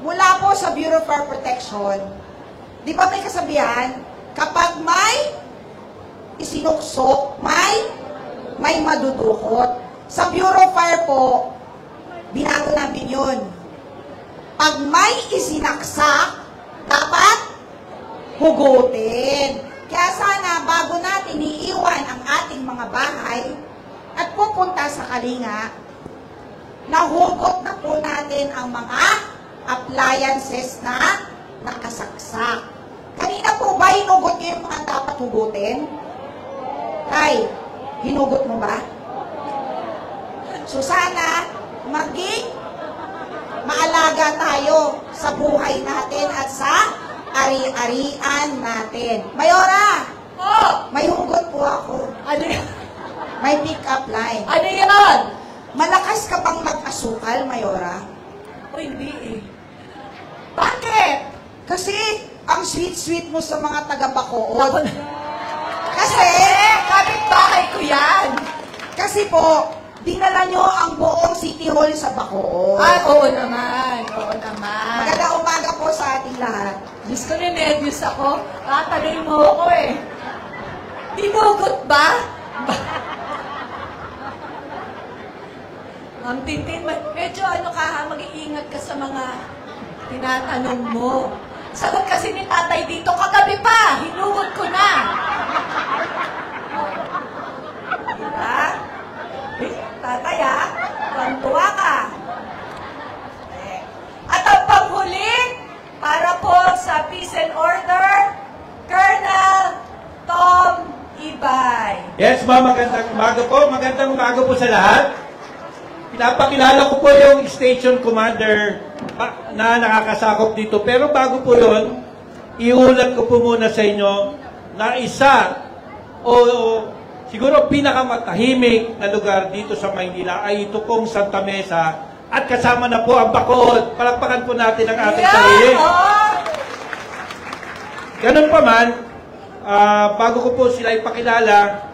Speaker 18: mula po sa Bureau of Fire Protection, di ba may kasabihan, kapag may isinuksok, may madudukot. Sa Bureau of Fire po, binago namin yun. Pag may isinaksak, dapat hugutin. Kaya sana, bago natin iiwan ang ating mga bahay at pupunta sa Kalinga, nahugot na po natin ang mga appliances na nakasaksak. Kanina po ba hinugot nyo yung mga dapat hugutin? Tay, hinugot mo ba? So sana, maging maalaga tayo sa buhay natin at sa ari-arian natin. Mayora! May hugot po ako.
Speaker 8: Ano yan?
Speaker 18: May pick-up line.
Speaker 8: Ano yan?
Speaker 18: Malakas ka bang mag-asukal, Mayora?
Speaker 8: O hindi eh.
Speaker 18: Bakit? Kasi ang sweet-sweet mo sa mga taga-Bacood. Kasi, kapit-bahay ko yan. Kasi po, dinala nyo ang buong City Hall sa Bacood.
Speaker 8: Oo naman. Oo naman.
Speaker 18: Magandang umaga po sa ating lahat.
Speaker 8: Diyos ko, nervous ako. Tatanay mo ako eh. Dinugot ba? Ang Tintin, medyo ano ka ha, mag-iingat ka sa mga tinatanong mo. Sagot kasi ni tatay dito, kagabi pa, hinugot ko na. Diba? Tatay ha, tuwa ka. At ang panghuli, para po sa peace and order, Colonel Tom Ibay.
Speaker 12: Yes, ma'am, magandang umaga po. Magandang umaga po sa lahat. Pinapakilala ko po yung station commander na nakakasakop dito. Pero bago po yun, iulat ko po muna sa inyo na isa o siguro pinakamatahimik na lugar dito sa Maynila ay ito pong Santa Mesa at kasama na po ang Bacood. Palakpakan po natin ang ating sarili. Ganun pa man, bago ko po sila ipakilala,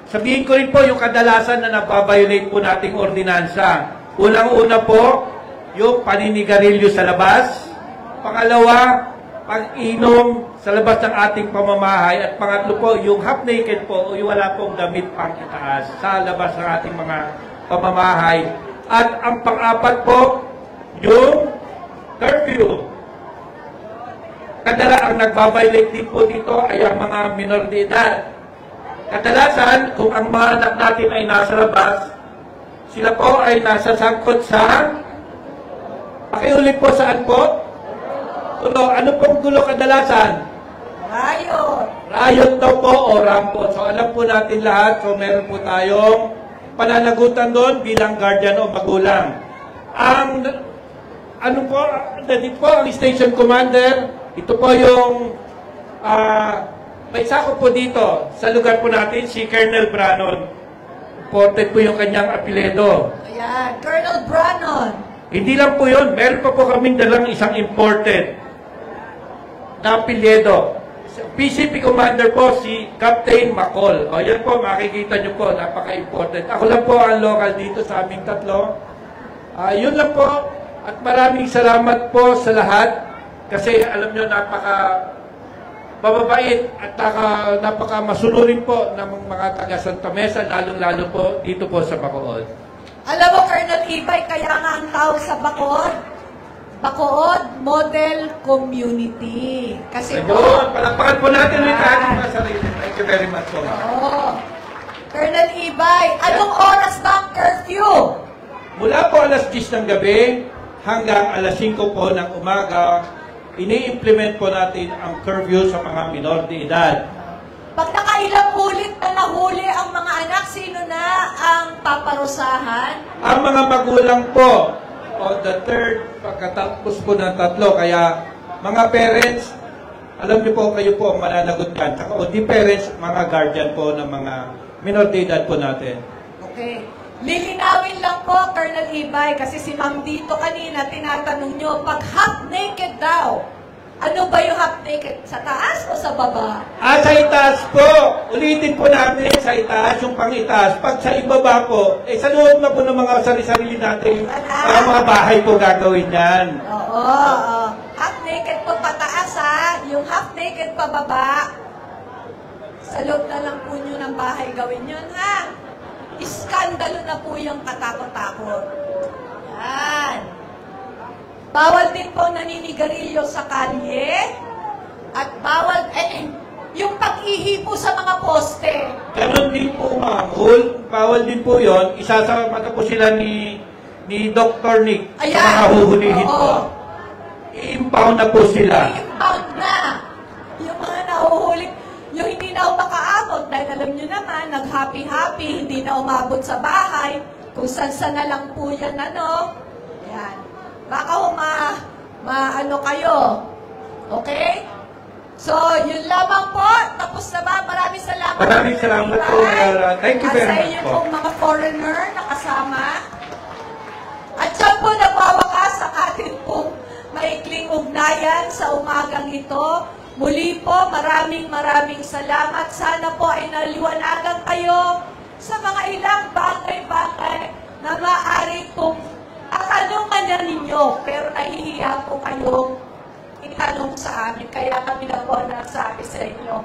Speaker 12: sabihin ko rin po yung kadalasan na nababiolate po nating ordinansa. Unang-una po, yung paninigarilyo sa labas. Pangalawa, pag-inom sa labas ng ating pamamahay. At pangatlo po, yung half-naked po o yung wala pong damit pang itaas sa labas ng ating mga pamamahay. At ang pang-apat po, yung curfew. Ang nagbabiolate din po dito ay ang mga minor de edad. Kadalasan, kung ang mga anak natin ay nasa labas, sila po ay nasa sangkot sa... Pakiulit po saan po? Tulo, ano pong gulo kadalasan?
Speaker 18: Riot.
Speaker 12: Riot daw po o rampot. So alam po natin lahat, so meron po tayong pananagutan doon bilang guardian o magulang. Ang, ano po, dito po ang station commander, ito po yung... may sakop po dito, sa lugar po natin, si Colonel Branon. Imported po yung kanyang apelyido.
Speaker 8: Ayan, Colonel Branon.
Speaker 12: Hindi lang po yun, meron pa po kaming dalang isang imported na apelyido. PCP Commander po, si Captain Macol. O yan po, makikita nyo po, napaka-imported. Ako lang po ang local dito sa aming tatlo. Yun lang po, at maraming salamat po sa lahat. Kasi alam nyo, mababait at napaka-masunurin po ng mga taga Santa Mesa, lalong-lalo po dito po sa Bacood.
Speaker 8: Alam mo, Colonel Ibay, kaya nga ang tawag sa Bacood, Bacood Model Community. Kasi po...
Speaker 12: Ayun, palakpakan po natin ulit ating mga sarili. Thank you very much po.
Speaker 8: Oo. Colonel Ibay, anong oras ba ang curfew?
Speaker 12: Mula po alas 10 ng gabi hanggang alas 5 po ng umaga, ini-implement po natin ang curfew sa mga minor de edad.
Speaker 8: Pag nakailang ulit na nahuli ang mga anak, sino na ang paparusahan?
Speaker 12: Ang mga magulang po, o the third, pagkatapos po ng tatlo, kaya mga parents, alam niyo po, kayo po ang mananagot yan. O di parents, mga guardian po ng mga minor de edad po natin.
Speaker 8: Okay. Lilinawin lang po, Colonel Ibay, kasi si Ma'am dito kanina, tinatanong nyo, pag half naked daw, Ano ba yung half naked? Sa taas o sa baba?
Speaker 12: Sa itaas po. Ulitin po natin sa itaas, yung pang-itaas. Pag sa ibaba po, sa loob na po ng mga sarili-sarili natin, mga bahay po gagawin yan.
Speaker 8: Oo. Half naked po pataas ha. Yung half naked pababa, sa loob na lang po nyo ng bahay gawin yun ha. Iskandalo na po yung katakot-takot. Yan. Bawal din po naninigarilyo sa kalye. At bawal, yung pag-ihi po sa mga poste.
Speaker 12: Ganon din po, ma'am. Bawal din po yun. Isasama po sila ni Dr. Nick.
Speaker 8: Ayan.
Speaker 12: Sa mga huhulihin po. I-impound na po sila.
Speaker 8: I-impound na. Yung mga nahuhuli, yung hindi na makaabot, dahil alam nyo naman, nag-happy-happy, hindi na umabot sa bahay, kung saan na lang po yan, Yan. Baka ano kayo. Okay? So, yun lamang po. Tapos na ba? Maraming salamat.
Speaker 12: Maraming salamat po, Mayora. Thank you very much po.
Speaker 8: Sa inyo pong mga foreigner na kasama. At siya po nagwawakas sa atin pong maikling ugnayan sa umagang ito. Muli po, maraming salamat. Sana po ay naliwanagan kayo sa mga ilang bagay-bagay na maaari pong atanungan na ninyo, pero nahihiya po kayong itanong sa amin. Kaya kami na po nagsabi sa inyo.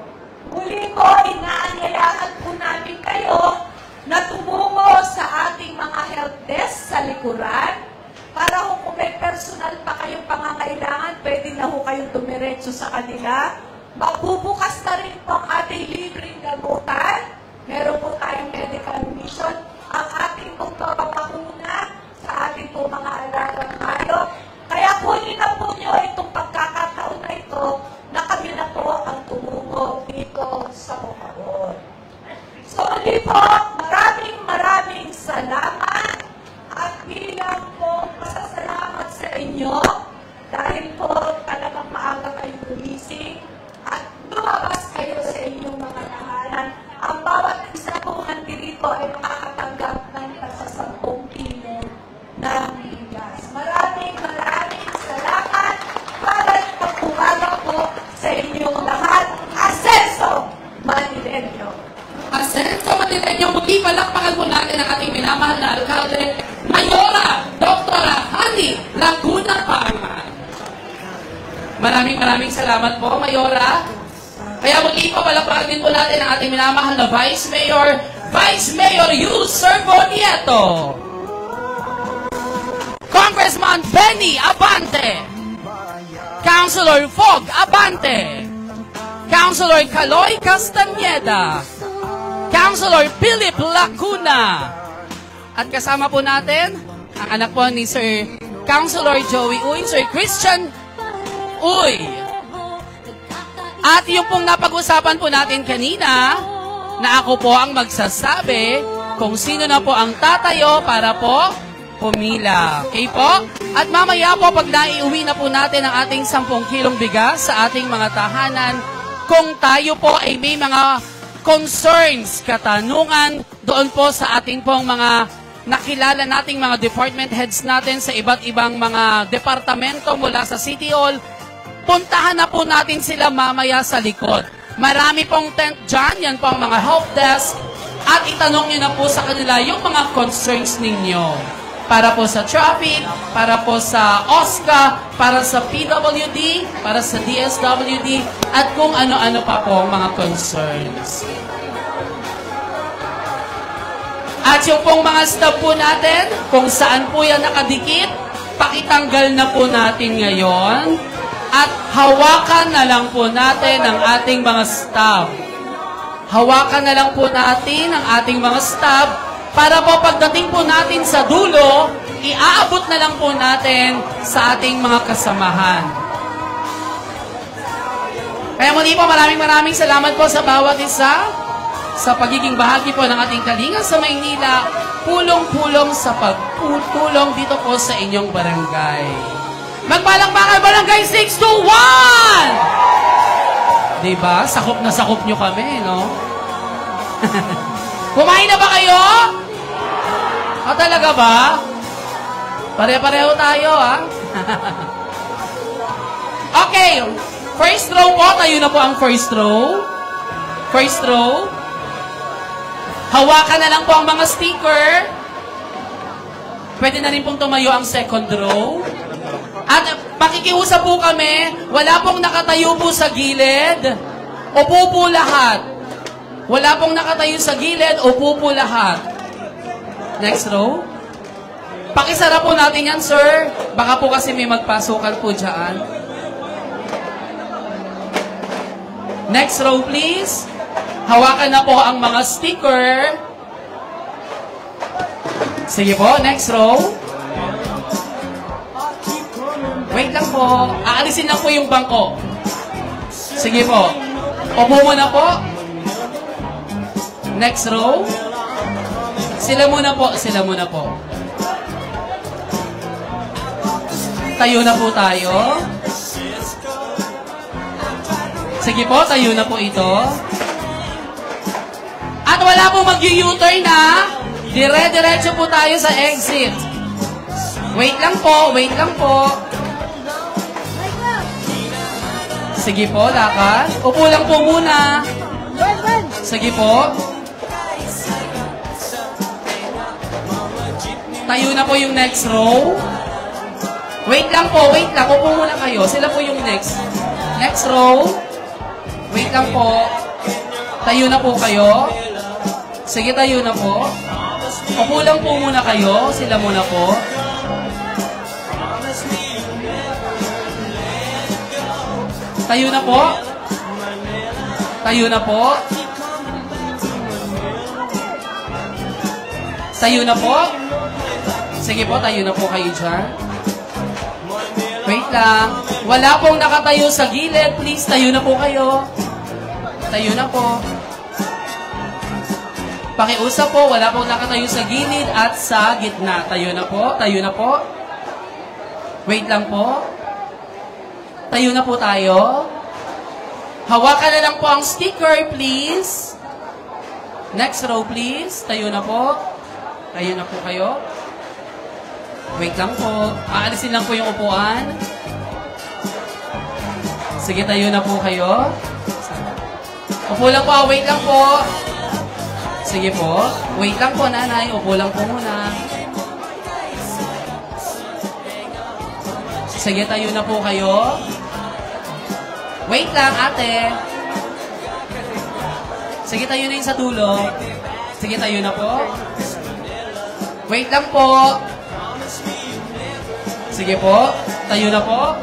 Speaker 8: Muli po, inaanyayahan po namin kayo na tumungo sa ating mga help desk sa likuran para kung may personal pa kayong pangangailangan, pwede na ho kayong tumiretso sa kanila. Magbubukas na rin po ang ating libreng gamutan. Meron po tayong medical mission. Ang ating pong papakuna sa ating po mga alagang hayop. Kaya kunin na po nyo itong pagkakataon na ito na kami na po ang tumungo dito sa Bukawon. So, ulit po, maraming salamat at bilang po pasasalamat sa inyo dahil po talagang maaga kayong gumising at lumabas kayo sa inyong mga tahanan. Ang bawat isa po nandito ay makakatanggap ng sa 10 kilo ng bigas. Maraming salamat para pagpumaga po sa inyong lahat. Asenso Manileño!
Speaker 1: Asenso Manileño, muli palakpakan po natin ang ating minamahal na alkalde, Mayora Dr. Hani Laguna Pangan. Maraming salamat po, Mayora. Kaya muli po palakpakan din po natin ang ating minamahal na Vice Mayor Yul Servo Nieto. Congressman Benny Abante, Councilor Fog Abante, Councilor Caloy Castañeda, Councilor Philip Lacuna, at kasama po natin ang anak po ni Sir Councilor Joey Uy, Sir Christian Uy. At yung pong napag-usapan po natin kanina, na ako po ang magsasabi kung sino na po ang tatayo para po pumila. Okay po? At mamaya po, pag naiuwi na po natin ang ating 10 kilong bigas sa ating mga tahanan, kung tayo po ay may mga concerns, katanungan doon po sa ating pong mga nakilala nating mga department heads natin sa iba't ibang mga departamento mula sa City Hall, puntahan na po natin sila mamaya sa likod. Marami pong tent dyan, yan po ang mga help desk, at itanong nyo na po sa kanila yung mga concerns ninyo. Para po sa traffic, para po sa OSCA, para sa PWD, para sa DSWD, at kung ano-ano pa po mga concerns. At yung pong mga staff po natin, kung saan po yan nakadikit, pakitanggal na po natin ngayon. At hawakan na lang po natin ang ating mga staff. Hawakan na lang po natin ang ating mga staff para po pagdating po natin sa dulo, iaabot na lang po natin sa ating mga kasamahan. Kaya muli po, maraming salamat po sa bawat isa sa pagiging bahagi po ng ating Kalinga sa Maynila, pulong-pulong sa pagtulong dito po sa inyong barangay. Magpalakpakan Barangay 621! Diba? Sakop na sakop nyo kami, no? Kumain na ba kayo? O talaga ba? Pare-pareho tayo, ha? Okay, first row po. Tayo na po ang first row. First row. Hawakan na lang po ang mga sticker. Pwede na rin pong tumayo ang second row. At pakikiusap po kami, wala pong nakatayo po sa gilid. Upo po lahat. Wala pong nakatayo sa gilid, upo po lahat. Next row. Pakisara po natin yan, sir. Baka po kasi may magpasukan po dyan. Next row, please. Hawakan na po ang mga sticker. Sige po, next row. Wait lang po. Aalisin lang po yung bangko. Sige po. Upo muna po. Next row. Sila muna po, sila muna po. Tayo na po tayo. Sige po, tayo na po ito. At wala po mag-u-turn na. Dire-diretso po tayo sa exit. Wait lang po, wait lang po. Sige po, lakad. Upo lang po muna. Sige po. Tayo na po yung next row. Wait lang po, wait lang. Upo muna kayo. Sila po yung next. Next row. Wait lang po. Tayo na po kayo. Sige, tayo na po. Upo lang po muna kayo. Sila muna po. Tayo na po. Tayo na po. Tayo na po. Sige po, tayo na po kayo dyan. Wait lang. Wala pong nakatayo sa gilid. Please, tayo na po kayo. Tayo na po. Pakiusap po, wala pong nakatayo sa gilid at sa gitna. Tayo na po, tayo na po. Wait lang po. Tayo na po tayo. Hawakan na lang po ang sticker, please. Next row, please. Tayo na po. Tayo na po kayo. Wait lang po. Aalisin lang po yung upuan. Sige, tayo na po kayo. Upo lang po. Wait lang po. Sige po. Wait lang po, nanay. Upo lang po muna. Sige, tayo na po kayo. Wait lang, ate. Sige, tayo na yung sa dulo. Sige, tayo na po. Wait lang po. Sige po. Tayo na po.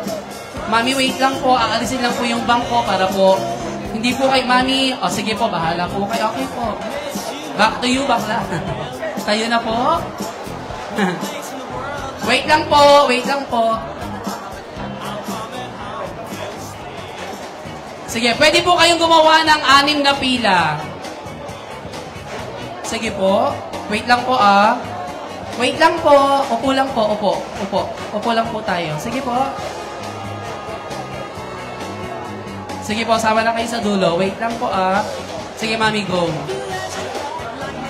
Speaker 1: Mami, wait lang po. Aalisin lang po yung bangko para po. Hindi po kay mami. O, sige po. Bahala po kayo. Okay po. Back to you, bakla. Tayo na po. Wait lang po. Wait lang po. Sige, pwede po kayong gumawa ng 6 na pila. Sige po. Wait lang po, ah. Wait lang po. Upo lang po. Upo. Upo. Upo lang po tayo. Sige po. Sige po, sama na kayo sa dulo. Wait lang po, ah. Sige, mami, go.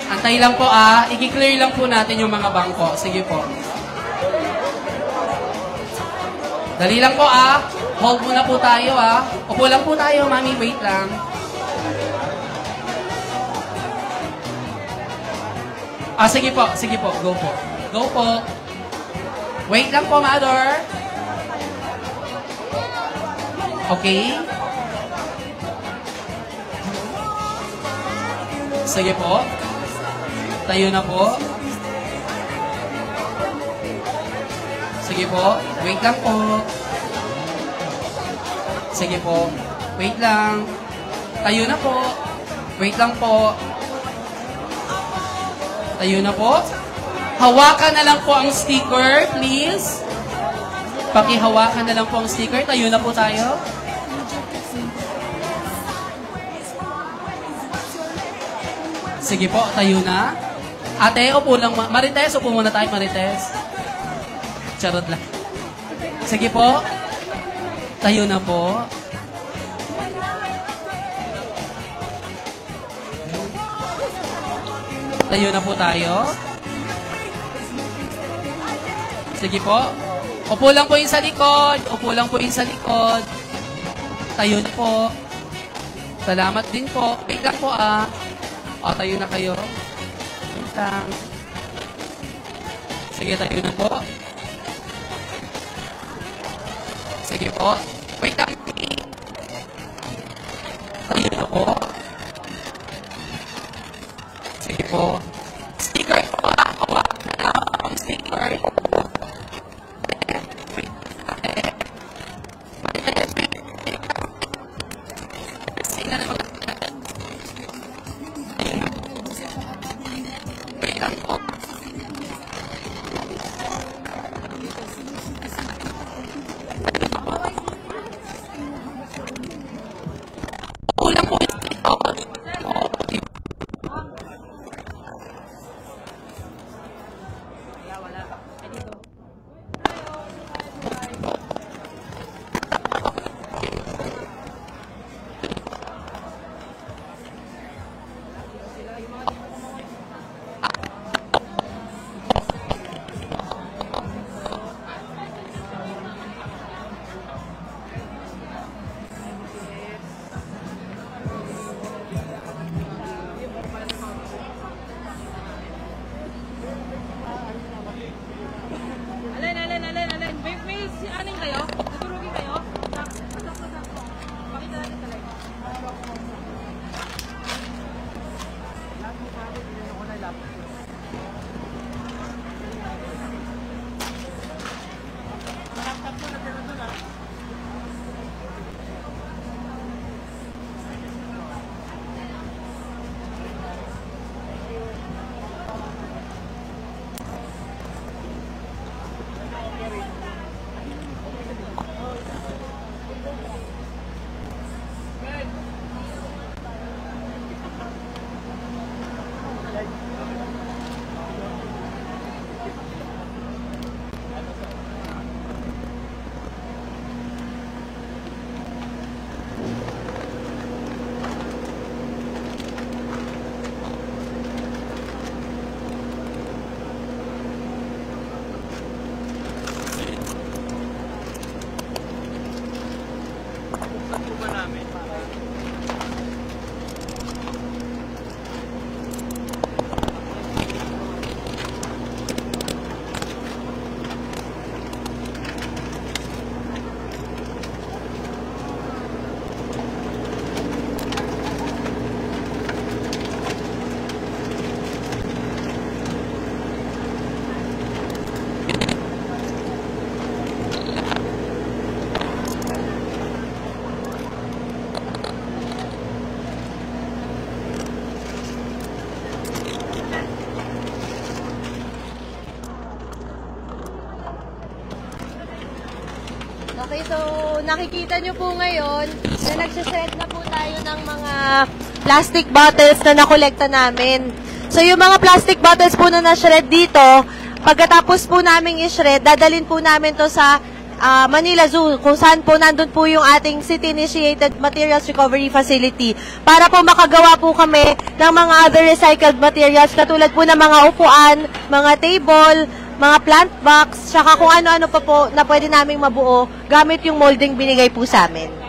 Speaker 1: Antay lang po, ah. I-clear lang po natin yung mga bangko. Sige po. Dali lang po, ah. Hold muna po tayo, ah. Upo lang po tayo, mami. Wait lang. Ah, sige po. Sige po. Go po. Go po. Wait lang po, mother. Okay. Sige po. Tayo na po. Sige po. Wait lang po. Sige po. Wait lang. Tayo na po. Wait lang po. Tayo na po. Hawakan na lang po ang sticker, please. Pakihawakan na lang po ang sticker. Tayo na po tayo. Sige po, tayo na. Ate, upo lang. Marites, upo muna tayo, Marites. Charot lang. Sige po. Tayo na po. Tayo na po tayo. Sige po. Upo lang po yung sa likod. Upo lang po yung sa likod. Tayo na po. Salamat din po. Wait lang po O, tayo na kayo. Wait lang. Sige, tayo na po. Sige po. Wait lang. Tayo na po. Sige po. Sticker po. Hawak na lang ang sticker.
Speaker 19: Okay, so nakikita nyo po ngayon na nagsashred na po tayo ng mga plastic bottles na nakolekta namin. So yung mga plastic bottles po na na-shred dito, pagkatapos po namin i-shred, dadalhin po namin to sa Manila Zoo, kung saan po nandun po yung ating City-Initiated Materials Recovery Facility para po makagawa po kami ng mga other recycled materials katulad po ng mga upuan, mga table, mga plant box, saka kung ano-ano pa po na pwede naming mabuo gamit yung molding binigay po sa amin.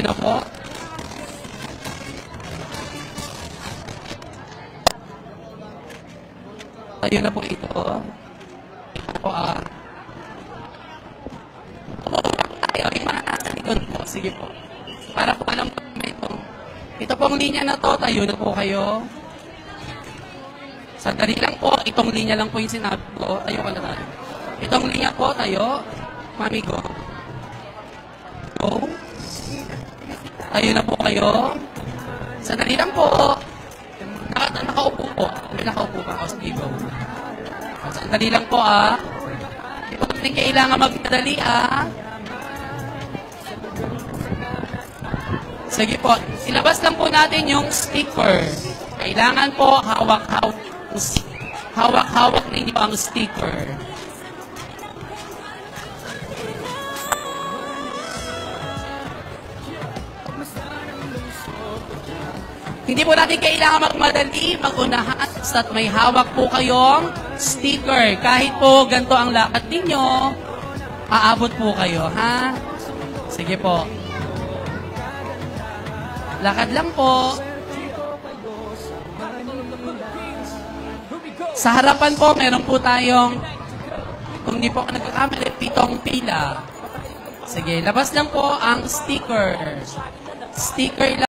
Speaker 1: na po. Tayo na po ito. Ito po tayo, yung mga nasa likod po. Sige po. Para po alam po ito pong linya na to, tayo na po kayo. Sandali lang po, itong linya lang po yung sinabi ko. Tayo ka na tayo. Itong linya po, tayo. Mami, go. Go. Tayo na po kayo. Sandali lang po. Nakaupo po. Nakaupo pa ako. Sige, go. Sandali lang po, Hindi po natin kailangan magmadali, Sige po. Ilabas lang po natin yung sticker. Kailangan po hawak-hawak ninyo ang sticker. Hindi po natin kailangan magmadali, mag-unahan, basta't may hawak po kayong sticker. Kahit po ganito ang lakad ninyo, aabot po kayo, ha? Sige po. Lakad lang po. Sa harapan po, meron po tayong, kung di po ako nagkakamali, 7 pila. Sige, labas lang po ang sticker. Sticker lang.